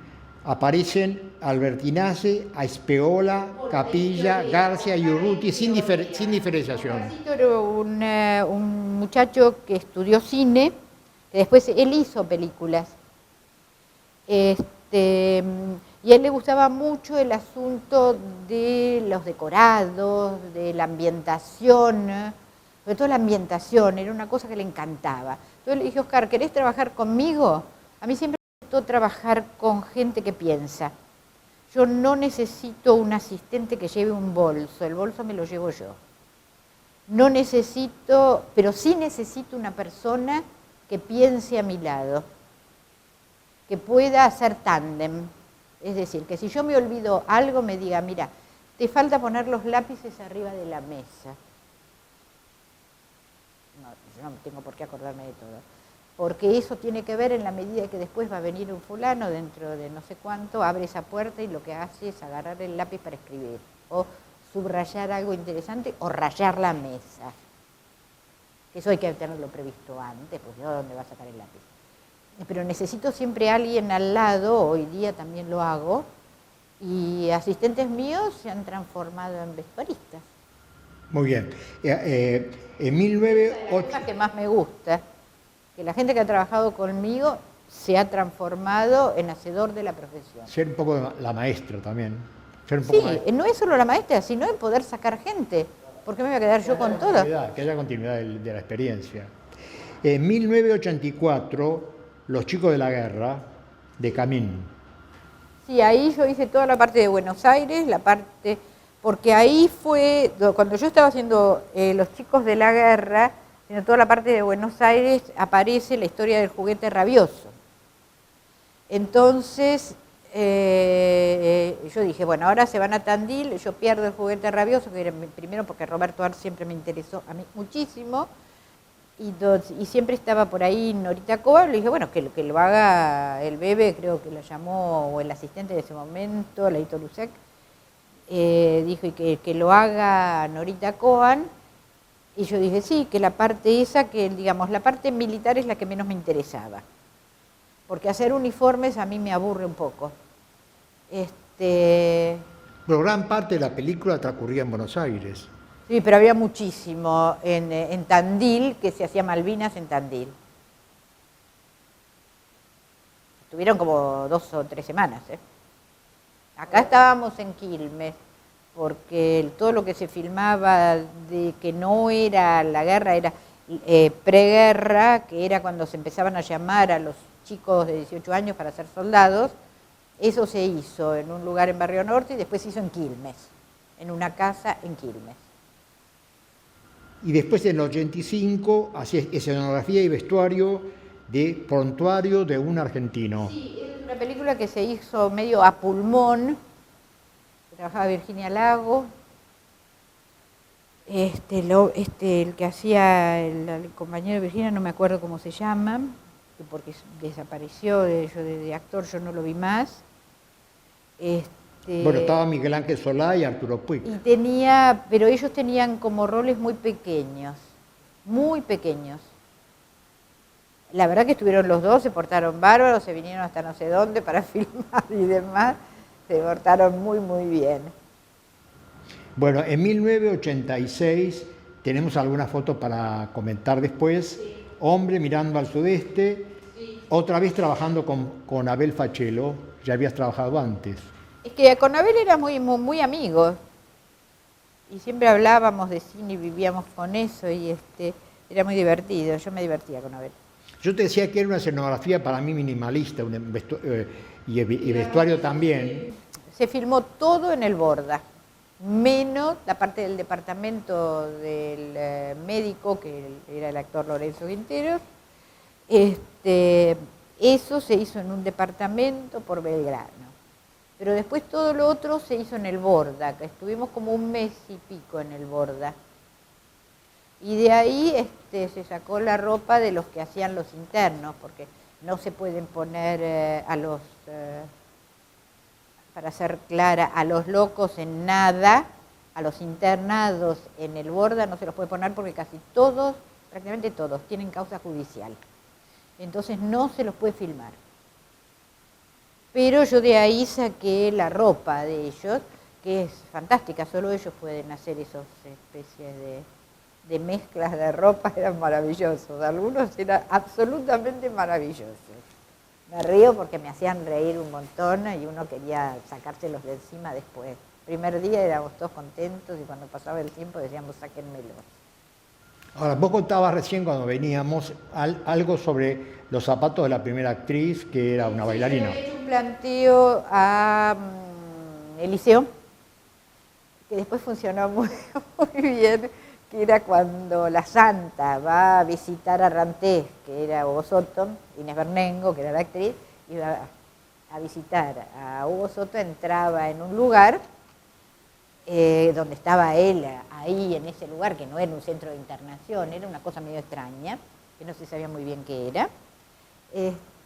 aparecen Albertinazzi, Aispeola, Capilla, García y Urruti sin diferenciación.
Era un muchacho que estudió cine, que después él hizo películas. Y a él le gustaba mucho el asunto de los decorados, de la ambientación, sobre todo la ambientación, era una cosa que le encantaba. Entonces le dije, Oscar, ¿querés trabajar conmigo? A mí siempre me gustó trabajar con gente que piensa. Yo no necesito un asistente que lleve un bolso, el bolso me lo llevo yo. No necesito, pero sí necesito una persona que piense a mi lado, que pueda hacer tándem. Es decir, que si yo me olvido algo, me diga, mira, te falta poner los lápices arriba de la mesa. No, yo no tengo por qué acordarme de todo. Porque eso tiene que ver en la medida que después va a venir un fulano dentro de no sé cuánto, abre esa puerta y lo que hace es agarrar el lápiz para escribir, o subrayar algo interesante, o rayar la mesa. Eso hay que tenerlo previsto antes, porque ¿no? ¿Dónde va a sacar el lápiz? Pero necesito siempre a alguien al lado, hoy día también lo hago, y asistentes míos se han transformado en vestuaristas.
Muy bien. En 1908...
La que más me gusta, que la gente que ha trabajado conmigo se ha transformado en hacedor de la profesión.
Ser un poco la maestra también. Ser un
Sí,
poco maestra.
no es solo la maestra, sino en poder sacar gente. ¿Por qué me voy a quedar yo con todo?
Que haya continuidad de la experiencia. En 1984, Los chicos de la guerra, de Camín.
Sí, ahí yo hice toda la parte de Buenos Aires, porque ahí fue, cuando yo estaba haciendo Los chicos de la guerra, en toda la parte de Buenos Aires aparece la historia del juguete rabioso. Entonces, yo dije, bueno, ahora se van a Tandil, yo pierdo el juguete rabioso, que era primero porque Roberto Arlt siempre me interesó a mí muchísimo, y siempre estaba por ahí Norita Coba, le dije, bueno, que lo haga el bebé, creo que lo llamó, o el asistente de ese momento, Leito Lucek, dijo y que lo haga Norita Cohen, y yo dije, sí, que la parte esa, que digamos, la parte militar es la que menos me interesaba, porque hacer uniformes a mí me aburre un poco.
Pero gran parte de la película transcurría en Buenos Aires.
Sí, pero había muchísimo en Tandil, que se hacía Malvinas en Tandil. Estuvieron como 2 o 3 semanas. Acá estábamos en Quilmes, porque todo lo que se filmaba de que no era la guerra, era preguerra, que era cuando se empezaban a llamar a los chicos de 18 años para ser soldados. Eso se hizo en un lugar en Barrio Norte y después se hizo en Quilmes, en una casa en Quilmes.
Y después en el 85 hacía escenografía y vestuario de Prontuario de un argentino.
Sí, es una película que se hizo medio a pulmón, que trabajaba Virginia Lago, el que hacía el compañero de Virginia, no me acuerdo cómo se llama, porque desapareció de actor, yo no lo vi más.
Bueno, estaba Miguel Ángel Solá y Arturo Puig.
Pero ellos tenían como roles muy pequeños, muy pequeños. La verdad que estuvieron los dos, se portaron bárbaros, se vinieron hasta no sé dónde para filmar y demás, se portaron muy, muy bien.
Bueno, en 1986 tenemos algunas fotos para comentar después. Sí. Hombre mirando al sudeste, sí. Otra vez trabajando con Abel Fachelo, ya habías trabajado antes. Es
que con Abel era muy amigos, y siempre hablábamos de cine y vivíamos con eso, y era muy divertido, yo me divertía con Abel.
Yo te decía que era una escenografía para mí minimalista, y vestuario también.
Se filmó todo en el Borda, menos la parte del departamento del médico, que era el actor Lorenzo Quinteros. Eso se hizo en un departamento por Belgrano. Pero después todo lo otro se hizo en el Borda, que estuvimos como 1 mes y pico en el Borda. Y de ahí se sacó la ropa de los que hacían los internos, porque no se pueden poner para ser clara, a los locos en nada, a los internados en el Borda no se los puede poner porque casi todos, prácticamente todos, tienen causa judicial. Entonces no se los puede filmar. pero yo de ahí saqué la ropa de ellos, que es fantástica, solo ellos pueden hacer esas especies de mezclas de ropa, eran maravillosos, algunos eran absolutamente maravillosos. Me río porque me hacían reír un montón y uno quería sacárselos de encima después. Primer día éramos todos contentos y cuando pasaba el tiempo decíamos sáquenmelos.
Ahora, vos contabas recién cuando veníamos algo sobre los zapatos de la primera actriz, que era una bailarina.
Yo le he hecho un planteo a Eliseo, que después funcionó muy bien, que era cuando la Santa va a visitar a Rantés, que era Hugo Soto, Inés Bernengo, que era la actriz, iba a visitar a Hugo Soto, entraba en un lugar donde estaba él, ahí en ese lugar, que no era un centro de internación, era una cosa medio extraña, que no se sabía muy bien qué era.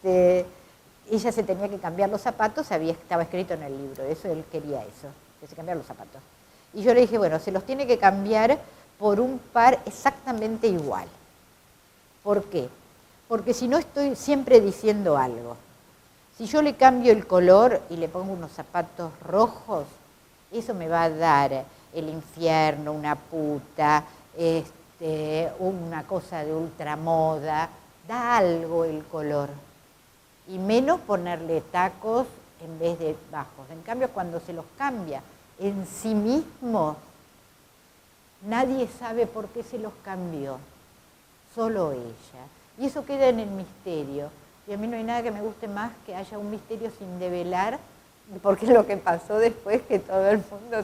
Ella se tenía que cambiar los zapatos, estaba escrito en el libro, eso él quería eso, que se cambiara los zapatos. Y yo le dije, bueno, se los tiene que cambiar por un par exactamente igual. ¿Por qué? Porque si no estoy siempre diciendo algo. Si yo le cambio el color y le pongo unos zapatos rojos, eso me va a dar el infierno, una puta, una cosa de ultramoda, da algo el color. Y menos ponerle tacos en vez de bajos. En cambio, cuando se los cambia en sí mismo, nadie sabe por qué se los cambió, solo ella. Y eso queda en el misterio. Y a mí no hay nada que me guste más que haya un misterio sin develar, porque lo que pasó después que todo el mundo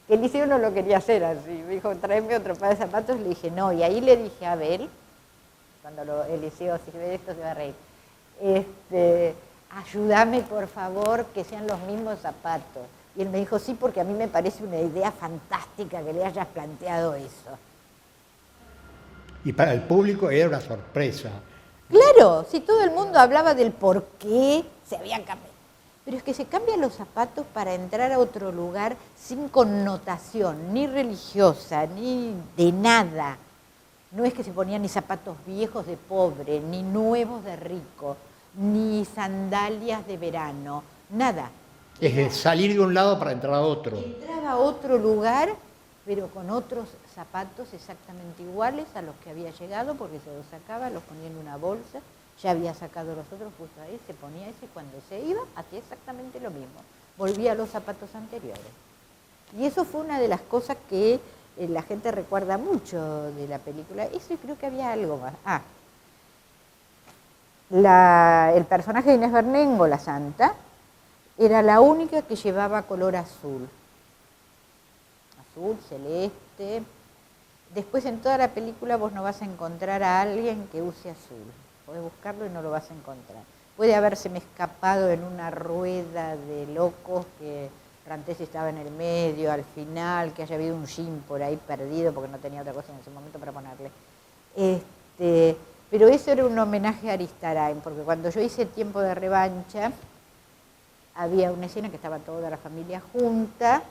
que Eliseo no lo quería hacer así. Me dijo, tráeme otro par de zapatos, le dije, no. Y ahí le dije a Abel, cuando Eliseo, si ve esto, se va a reír, ayúdame por favor que sean los mismos zapatos. Y él me dijo, sí, porque a mí me parece una idea fantástica que le hayas planteado eso.
Y para el público era una sorpresa.
Claro, si todo el mundo hablaba del por qué se habían cambiado. Pero es que se cambian los zapatos para entrar a otro lugar sin connotación, ni religiosa, ni de nada. No es que se ponían ni zapatos viejos de pobre, ni nuevos de rico, ni sandalias de verano, nada.
Es salir de un lado para entrar a otro.
Entraba a otro lugar, pero con otros zapatos exactamente iguales a los que había llegado, porque se los sacaba, los ponía en una bolsa, ya había sacado los otros justo ahí, se ponía ese y cuando se iba, hacía exactamente lo mismo. Volvía a los zapatos anteriores. Y eso fue una de las cosas que la gente recuerda mucho de la película. Eso, y creo que había algo más. El personaje de Inés Bernengo, la Santa, era la única que llevaba color azul. Azul, celeste. Después en toda la película vos no vas a encontrar a alguien que use azul. Podés buscarlo y no lo vas a encontrar. Puede habérseme escapado en una rueda de locos que Rantés estaba en el medio, al final, que haya habido un jean por ahí perdido porque no tenía otra cosa en ese momento para ponerle. Pero eso era un homenaje a Aristarain, porque cuando yo hice Tiempo de Revancha, había una escena que estaba toda la familia junta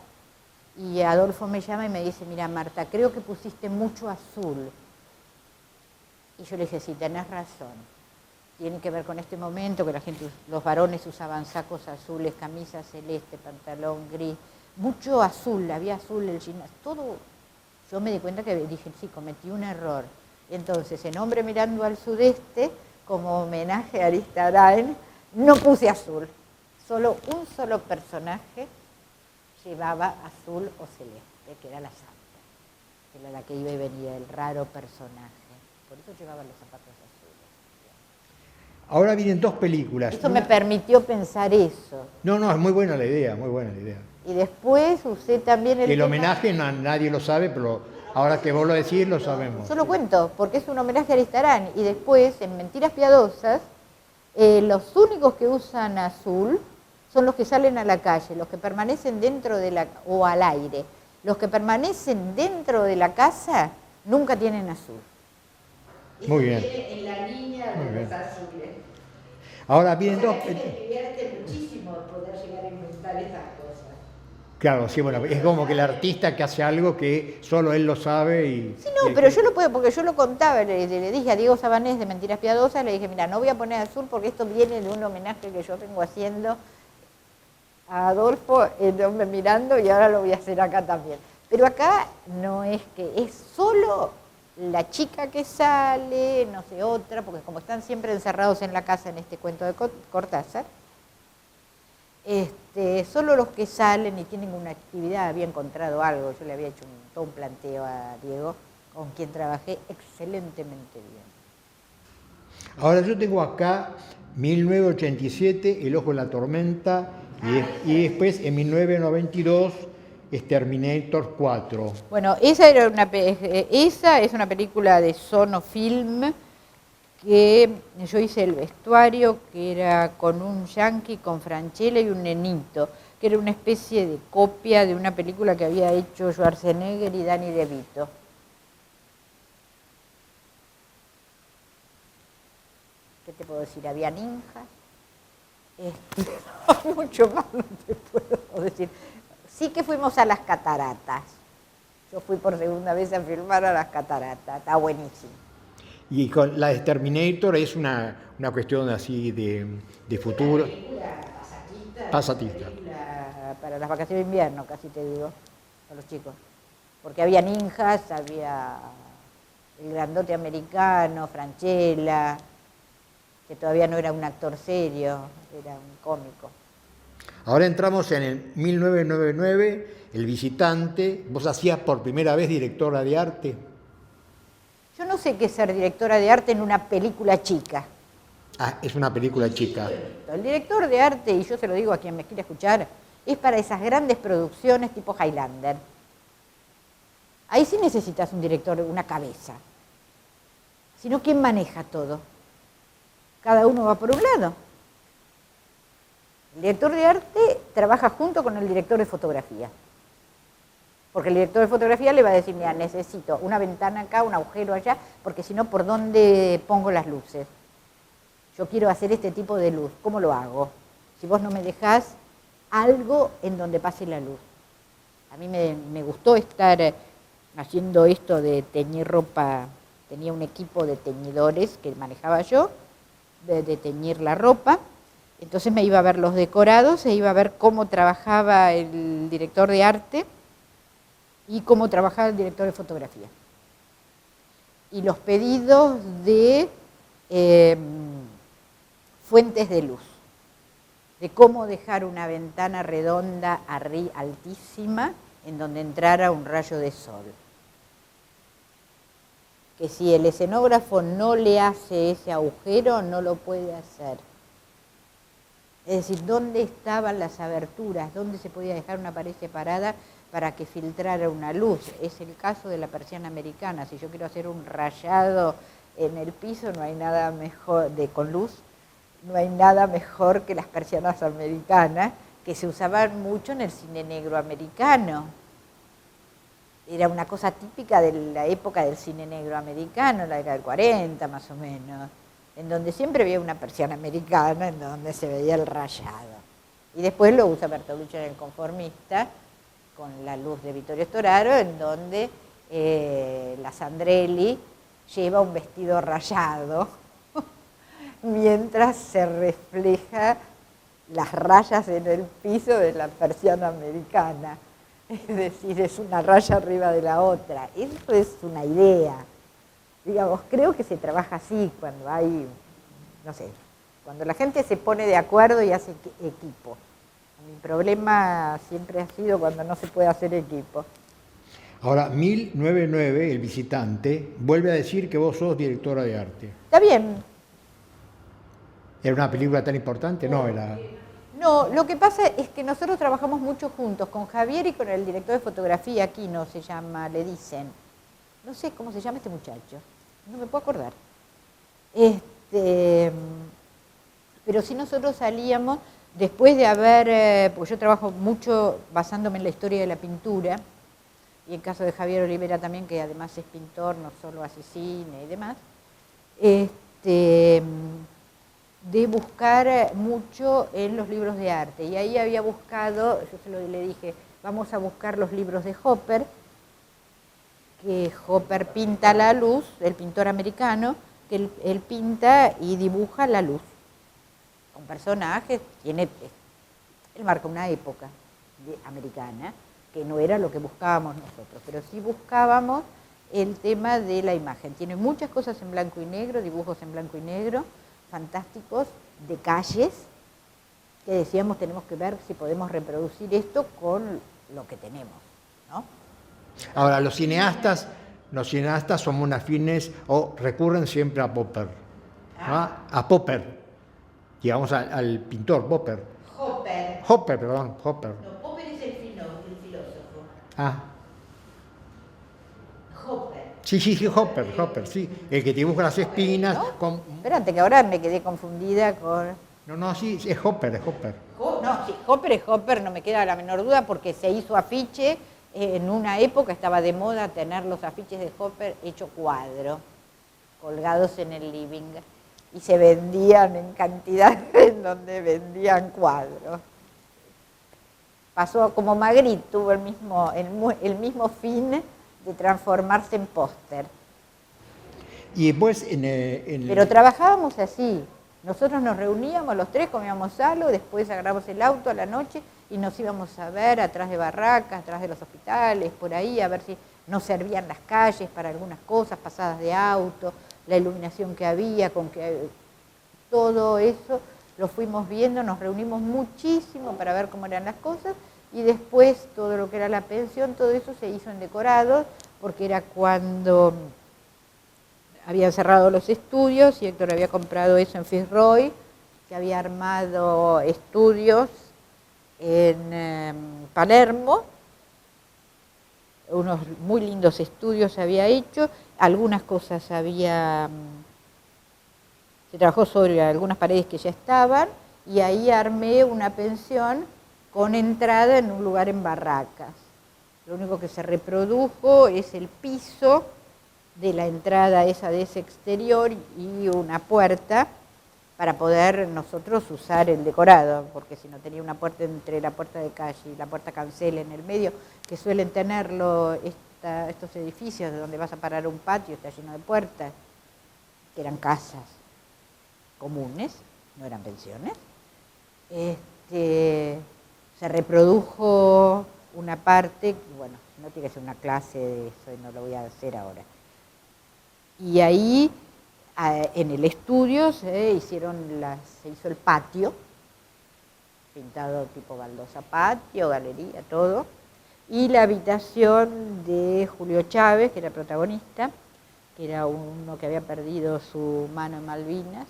y Adolfo me llama y me dice, mira Marta, creo que pusiste mucho azul. Y yo le dije, sí, tenés razón. Tiene que ver con este momento que los varones usaban sacos azules, camisa celeste, pantalón gris, mucho azul, había azul, el jean, todo. Yo me di cuenta que dije, sí, cometí un error. Y entonces, en Hombre mirando al sudeste, como homenaje a Aristarain, no puse azul. Solo un solo personaje llevaba azul o celeste, que era la Santa, que era la que iba y venía, el raro personaje. Por eso llevaba los zapatos azules.
Ahora vienen dos películas.
Eso me permitió pensar eso.
No, es muy buena la idea, muy buena la idea.
Y después usé también
el homenaje nadie lo sabe, pero ahora que vos lo decís lo sabemos.
Yo lo cuento, porque es un homenaje a Aristarain. Y después, en Mentiras Piadosas, los únicos que usan azul son los que salen a la calle, los que permanecen dentro de o al aire. Los que permanecen dentro de la casa nunca tienen azul.
Muy bien.
En la línea de los azules.
Ahora vienen dos.
Me divierte muchísimo poder llegar a inventar esas cosas.
Claro, sí, bueno, es como que el artista que hace algo que solo él lo sabe y...
Sí, no, pero yo lo puedo, porque yo lo contaba, le dije a Diego Sabanés de Mentiras Piadosas, le dije, mira, no voy a poner azul porque esto viene de un homenaje que yo vengo haciendo a Adolfo, el hombre mirando, y ahora lo voy a hacer acá también. Pero acá no es que, es solo la chica que sale, no sé, otra, porque como están siempre encerrados en la casa en este cuento de Cortázar, solo los que salen y tienen una actividad, había encontrado algo, yo le había hecho todo un planteo a Diego, con quien trabajé excelentemente bien.
Ahora yo tengo acá 1987, El ojo de la tormenta, y después en 1992 es Terminator 4.
Bueno, esa es una película de Sonofilm que yo hice el vestuario, que era con un yankee, con Franchella y un nenito, que era una especie de copia de una película que había hecho Schwarzenegger y Danny DeVito. ¿Qué te puedo decir? Había ninjas. Mucho más no te puedo decir. Sí que fuimos a las cataratas. Yo fui por segunda vez a filmar a las cataratas. Está buenísimo.
Y con la de Terminator es una cuestión así de futuro. Pasatista.
Para las vacaciones de invierno, casi te digo, a los chicos. Porque había ninjas, había el grandote americano, Franchella, que todavía no era un actor serio, era un cómico.
Ahora entramos en el 1999, El visitante. Vos hacías por primera vez directora de arte.
Yo no sé qué es ser directora de arte en una película chica.
Ah, es una película chica.
El director de arte, y yo se lo digo a quien me quiera escuchar, es para esas grandes producciones tipo Highlander. Ahí sí necesitas un director, una cabeza. Si no, ¿quién maneja todo? Cada uno va por un lado. El director de arte trabaja junto con el director de fotografía. Porque el director de fotografía le va a decir, mira, necesito una ventana acá, un agujero allá, porque si no, ¿por dónde pongo las luces? Yo quiero hacer este tipo de luz, ¿cómo lo hago? Si vos no me dejás algo en donde pase la luz. A mí me gustó estar haciendo esto de teñir ropa. Tenía un equipo de teñidores que manejaba yo, de teñir la ropa. Entonces me iba a ver los decorados, e iba a ver cómo trabajaba el director de arte y cómo trabajaba el director de fotografía. Y los pedidos de fuentes de luz, de cómo dejar una ventana redonda, altísima, en donde entrara un rayo de sol. Que si el escenógrafo no le hace ese agujero, no lo puede hacer. Es decir, ¿dónde estaban las aberturas? ¿Dónde se podía dejar una pared separada para que filtrara una luz? Es el caso de la persiana americana. Si yo quiero hacer un rayado en el piso, no hay nada mejor, con luz, no hay nada mejor que las persianas americanas, que se usaban mucho en el cine negro americano. Era una cosa típica de la época del cine negro americano, la década del 40 más o menos, en donde siempre había una persiana americana, en donde se veía el rayado. Y después lo usa Bertolucci en El conformista, con la luz de Vittorio Storaro, en donde la Sandrelli lleva un vestido rayado, mientras se refleja las rayas en el piso de la persiana americana. Es decir, es una raya arriba de la otra. Eso es una idea. Digamos, creo que se trabaja así cuando hay, no sé, cuando la gente se pone de acuerdo y hace equipo. Mi problema siempre ha sido cuando no se puede hacer equipo.
Ahora, 1999, El visitante, vuelve a decir que vos sos directora de arte.
Está bien.
¿Era una película tan importante? No, era...
No, lo que pasa es que nosotros trabajamos mucho juntos, con Javier y con el director de fotografía, Aquino se llama, le dicen. No sé cómo se llama este muchacho, no me puedo acordar. Pero sí nosotros salíamos, después de haber, porque yo trabajo mucho basándome en la historia de la pintura, y en caso de Javier Olivera también, que además es pintor, no solo hace cine y demás, de buscar mucho en los libros de arte. Y ahí había buscado, yo le dije, vamos a buscar los libros de Hopper, que Hopper pinta la luz, el pintor americano, que él pinta y dibuja la luz. Con personajes, Él marca una época americana, que no era lo que buscábamos nosotros, pero sí buscábamos el tema de la imagen. Tiene muchas cosas en blanco y negro, dibujos en blanco y negro, fantásticos, de calles, que decíamos tenemos que ver si podemos reproducir esto con lo que tenemos, ¿no?
Ahora, los cineastas somos afines o recurren siempre a Popper, ¿no? A Popper, digamos al pintor Popper. Hopper.
No, Popper es el filósofo.
Ah.
Hopper.
Sí, Hopper, sí. El que dibuja las espinas.
¿No?
Con...
Espérate, que ahora me quedé confundida con...
No, sí, es Hopper.
No, sí, Hopper es Hopper, no me queda la menor duda, porque se hizo afiche, en una época estaba de moda tener los afiches de Hopper hecho cuadro, colgados en el living, y se vendían en cantidad en donde vendían cuadros. Pasó como Magritte, tuvo el mismo fin de transformarse en póster.
Y después
Pero trabajábamos así. Nosotros nos reuníamos los tres, comíamos algo, después agarramos el auto a la noche y nos íbamos a ver atrás de barracas, atrás de los hospitales, por ahí, a ver si nos servían las calles para algunas cosas, pasadas de auto, la iluminación que había, todo eso lo fuimos viendo, nos reunimos muchísimo para ver cómo eran las cosas y después todo lo que era la pensión, todo eso se hizo en decorados, porque era cuando habían cerrado los estudios y Héctor había comprado eso en Fitzroy, que había armado estudios en Palermo, unos muy lindos estudios había hecho, algunas cosas se trabajó sobre algunas paredes que ya estaban y ahí armé una pensión con entrada en un lugar en barracas. Lo único que se reprodujo es el piso de la entrada esa de ese exterior y una puerta para poder nosotros usar el decorado, porque si no tenía una puerta entre la puerta de calle y la puerta cancel en el medio, que suelen tenerlo estos edificios de donde vas a parar un patio, está lleno de puertas, que eran casas comunes, no eran pensiones. Se reprodujo una parte, bueno, no tiene que ser una clase de eso y no lo voy a hacer ahora. Y ahí, en el estudio, se hizo el patio, pintado tipo baldosa patio, galería, todo. Y la habitación de Julio Chávez, que era protagonista, que era uno que había perdido su mano en Malvinas.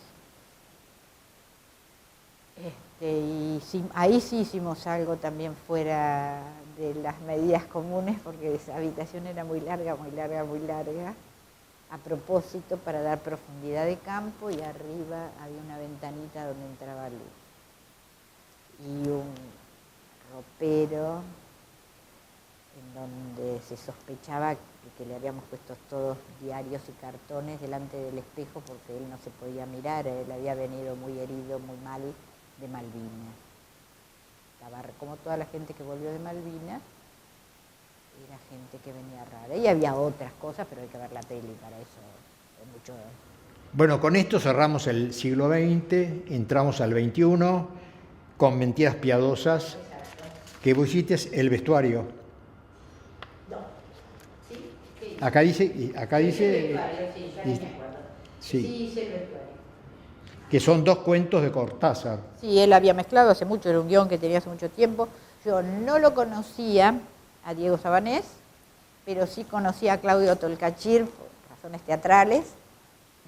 Y sí, ahí sí hicimos algo también fuera de las medidas comunes, porque esa habitación era muy larga, a propósito para dar profundidad de campo, y arriba había una ventanita donde entraba luz. Y un ropero en donde se sospechaba que le habíamos puesto todos diarios y cartones delante del espejo porque él no se podía mirar, él había venido muy herido, muy mal de Malvinas. Estaba como toda la gente que volvió de Malvinas, era gente que venía rara. Y había otras cosas, pero hay que ver la peli para eso. Es mucho.
Bueno, con esto cerramos el siglo XX, entramos al XXI, con Mentiras Piadosas.
Exacto.
Que vos hiciste el vestuario.
No. ¿Sí? Sí.
Acá dice...
El vestuario, sí, ya ni me acuerdo.
Sí.
Sí, hice el vestuario.
Que son 2 cuentos de Cortázar.
Sí, él había mezclado hace mucho, era un guión que tenía hace mucho tiempo. Yo no lo conocía a Diego Sabanés, pero sí conocía a Claudio Tolcachir por razones teatrales.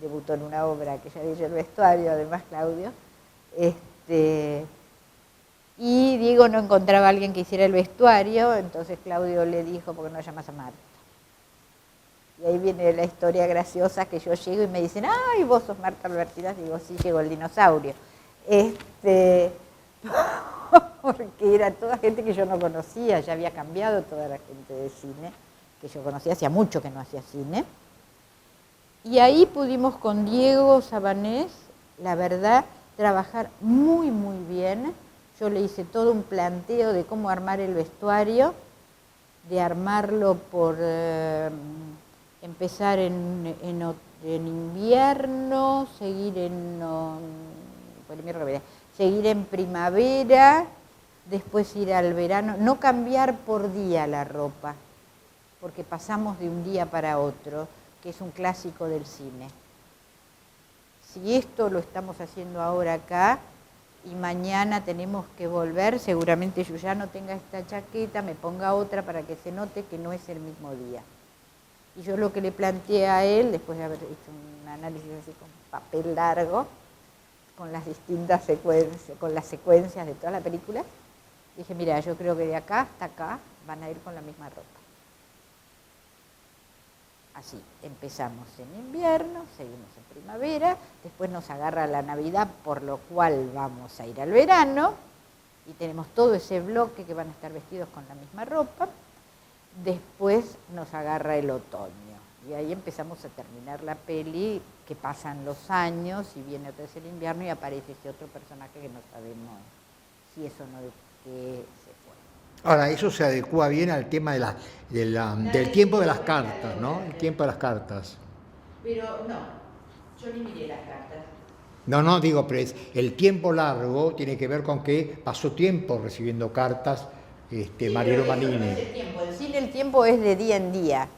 Debutó en una obra que ya dije el vestuario, además Claudio. Y Diego no encontraba a alguien que hiciera el vestuario, entonces Claudio le dijo, ¿por qué no llamas a Marta? Y ahí viene la historia graciosa, que yo llego y me dicen, ¡ay, vos sos Marta Albertinaz! Y digo, sí, llegó el dinosaurio. Porque era toda gente que yo no conocía, ya había cambiado toda la gente de cine, que yo conocía, hacía mucho que no hacía cine. Y ahí pudimos con Diego Sabanés, la verdad, trabajar muy, muy bien. Yo le hice todo un planteo de cómo armar el vestuario, de armarlo por... empezar en invierno, seguir en primavera, después ir al verano, no cambiar por día la ropa, porque pasamos de un día para otro, que es un clásico del cine. Si esto lo estamos haciendo ahora acá y mañana tenemos que volver, seguramente yo ya no tenga esta chaqueta, me ponga otra para que se note que no es el mismo día. Y yo lo que le planteé a él, después de haber hecho un análisis así con papel largo, con las distintas secuencias, con las secuencias de toda la película, dije, mira, yo creo que de acá hasta acá van a ir con la misma ropa. Así, empezamos en invierno, seguimos en primavera, después nos agarra la Navidad, por lo cual vamos a ir al verano, y tenemos todo ese bloque que van a estar vestidos con la misma ropa. Después nos agarra el otoño, y ahí empezamos a terminar la peli, que pasan los años, y viene otra vez el invierno, y aparece ese otro personaje que no sabemos si eso no es que se fue.
Ahora, eso se adecua bien al tema del tiempo de las cartas, ¿no? El tiempo de las cartas.
Pero no, yo ni miré las cartas.
No, digo, pero el tiempo largo tiene que ver con que pasó tiempo recibiendo cartas Mariano Manini.
No es el tiempo. En cine el tiempo es de día en día.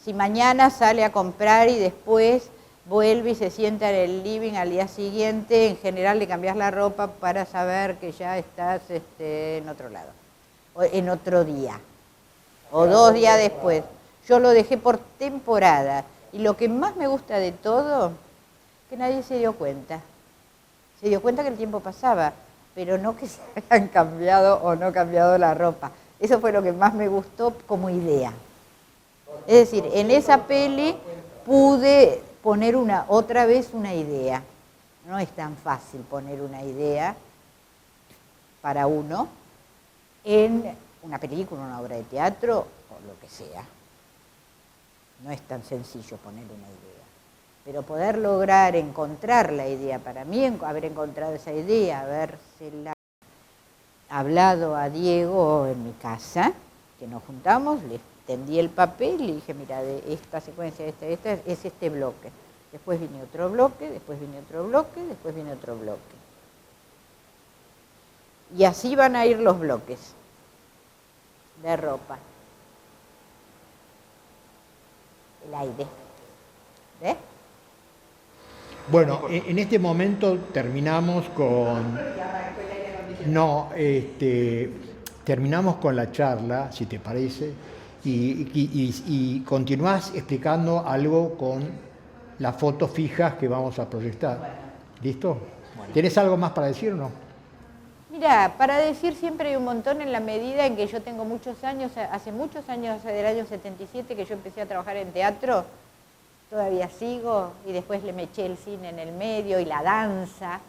Si mañana sale a comprar y después vuelve y se sienta en el living al día siguiente, en general le cambias la ropa para saber que ya estás en otro lado, o en otro día, o 2 días después. Yo lo dejé por temporada, y lo que más me gusta de todo, que nadie se dio cuenta. Se dio cuenta que el tiempo pasaba, pero no que se hayan cambiado o no cambiado la ropa. Eso fue lo que más me gustó como idea. Es decir, en esa peli pude poner otra vez una idea. No es tan fácil poner una idea para uno en una película, una obra de teatro o lo que sea. No es tan sencillo poner una idea. Pero poder lograr encontrar la idea, para mí haber encontrado esa idea, habérsela hablado a Diego en mi casa, que nos juntamos, le tendí el papel y le dije, mira, de esta secuencia, esta es este bloque. Después viene otro bloque, después viene otro bloque, después viene otro bloque. Y así van a ir los bloques de ropa. El aire. ¿Ves?
Bueno, en este momento terminamos con... No, terminamos con la charla, si te parece, y continuás explicando algo con las fotos fijas que vamos a proyectar. ¿Listo? ¿Tienes algo más para decir o no?
Mira, para decir siempre hay un montón en la medida en que yo tengo muchos años, hace muchos años, del año 77 que yo empecé a trabajar en teatro, todavía sigo, y después le me eché el cine en el medio y la danza,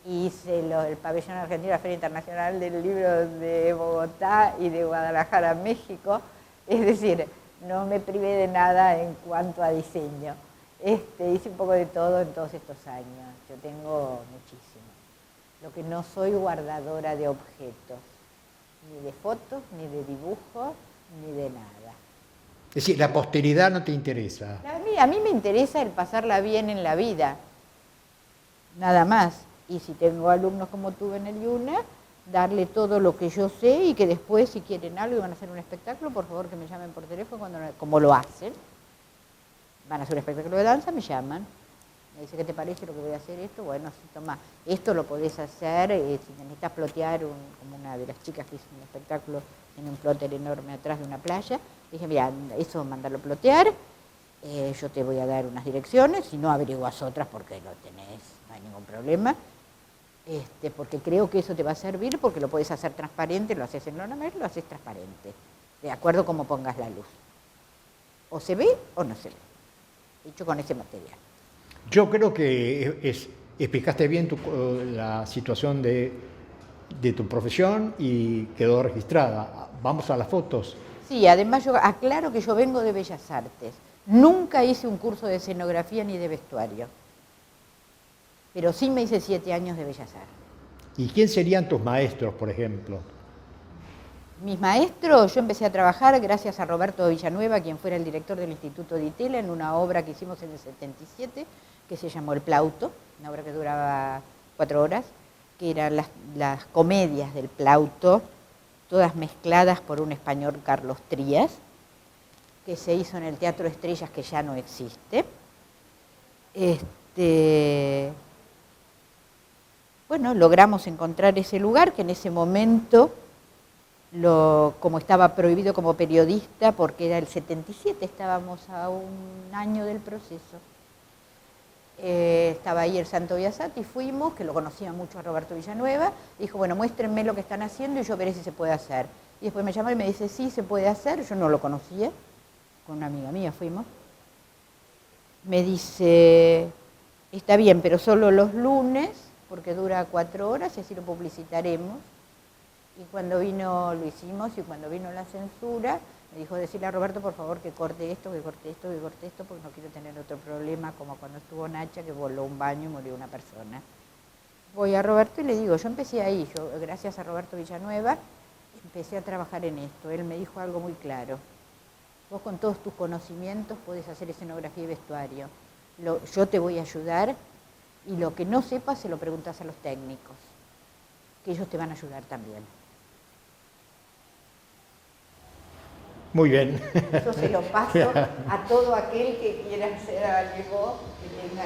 y hice el pabellón argentino, la Feria Internacional del Libro de Bogotá y de Guadalajara, México. Es decir, no me privé de nada en cuanto a diseño. Hice un poco de todo en todos estos años. Yo tengo muchísimo. Lo que no soy guardadora de objetos, ni de fotos, ni de dibujos, ni de nada.
Es decir, la posteridad no te interesa.
A mí me interesa el pasarla bien en la vida, nada más. Y si tengo alumnos como tuve en el IUNA, darle todo lo que yo sé y que después, si quieren algo y van a hacer un espectáculo, por favor que me llamen por teléfono, como lo hacen. Van a hacer un espectáculo de danza, me llaman. Me dice, ¿qué te parece lo que voy a hacer esto? Bueno, sí, toma, esto lo podés hacer, si necesitas plotear, como una de las chicas que hizo un espectáculo en un plotter enorme atrás de una playa. Dije, mira, eso mandarlo plotear, yo te voy a dar unas direcciones, si no averiguas otras porque lo tenés, no hay ningún problema. Porque creo que eso te va a servir porque lo podés hacer transparente, lo haces en Lonamer, lo haces transparente, de acuerdo a cómo pongas la luz. O se ve o no se ve, hecho con ese material.
Yo creo que explicaste bien la situación de tu profesión y quedó registrada. Vamos a las fotos.
Sí, además yo aclaro que yo vengo de Bellas Artes. Nunca hice un curso de escenografía ni de vestuario. Pero sí me hice 7 años de Bellas Artes.
¿Y quién serían tus maestros, por ejemplo?
Mis maestros, yo empecé a trabajar gracias a Roberto Villanueva, quien fuera el director del Instituto de Itela, en una obra que hicimos en el 77, que se llamó El Plauto, una obra que duraba 4 horas. que eran las comedias del Plauto, todas mezcladas por un español, Carlos Trías, que se hizo en el Teatro Estrellas, que ya no existe. Bueno, logramos encontrar ese lugar, que en ese momento, como estaba prohibido como periodista, porque era el 77, estábamos a un año del proceso, estaba ahí el Santo Biasati, fuimos, que lo conocía mucho a Roberto Villanueva, dijo, bueno, muéstrenme lo que están haciendo y yo veré si se puede hacer. Y después me llamó y me dice, sí, se puede hacer, yo no lo conocía, con una amiga mía fuimos. Me dice, está bien, pero solo los lunes, porque dura 4 horas y así lo publicitaremos. Y cuando vino, lo hicimos, y cuando vino la censura, me dijo, decirle a Roberto, por favor, que corte esto, que corte esto, que corte esto, porque no quiero tener otro problema, como cuando estuvo Nacha, que voló un baño y murió una persona. Voy a Roberto y le digo, yo empecé ahí, yo gracias a Roberto Villanueva, empecé a trabajar en esto. Él me dijo algo muy claro. Vos con todos tus conocimientos podés hacer escenografía y vestuario. Yo te voy a ayudar y lo que no sepas se lo preguntas a los técnicos, que ellos te van a ayudar también.
Muy bien.
Eso se lo paso a todo aquel que quiera ser algo, que tenga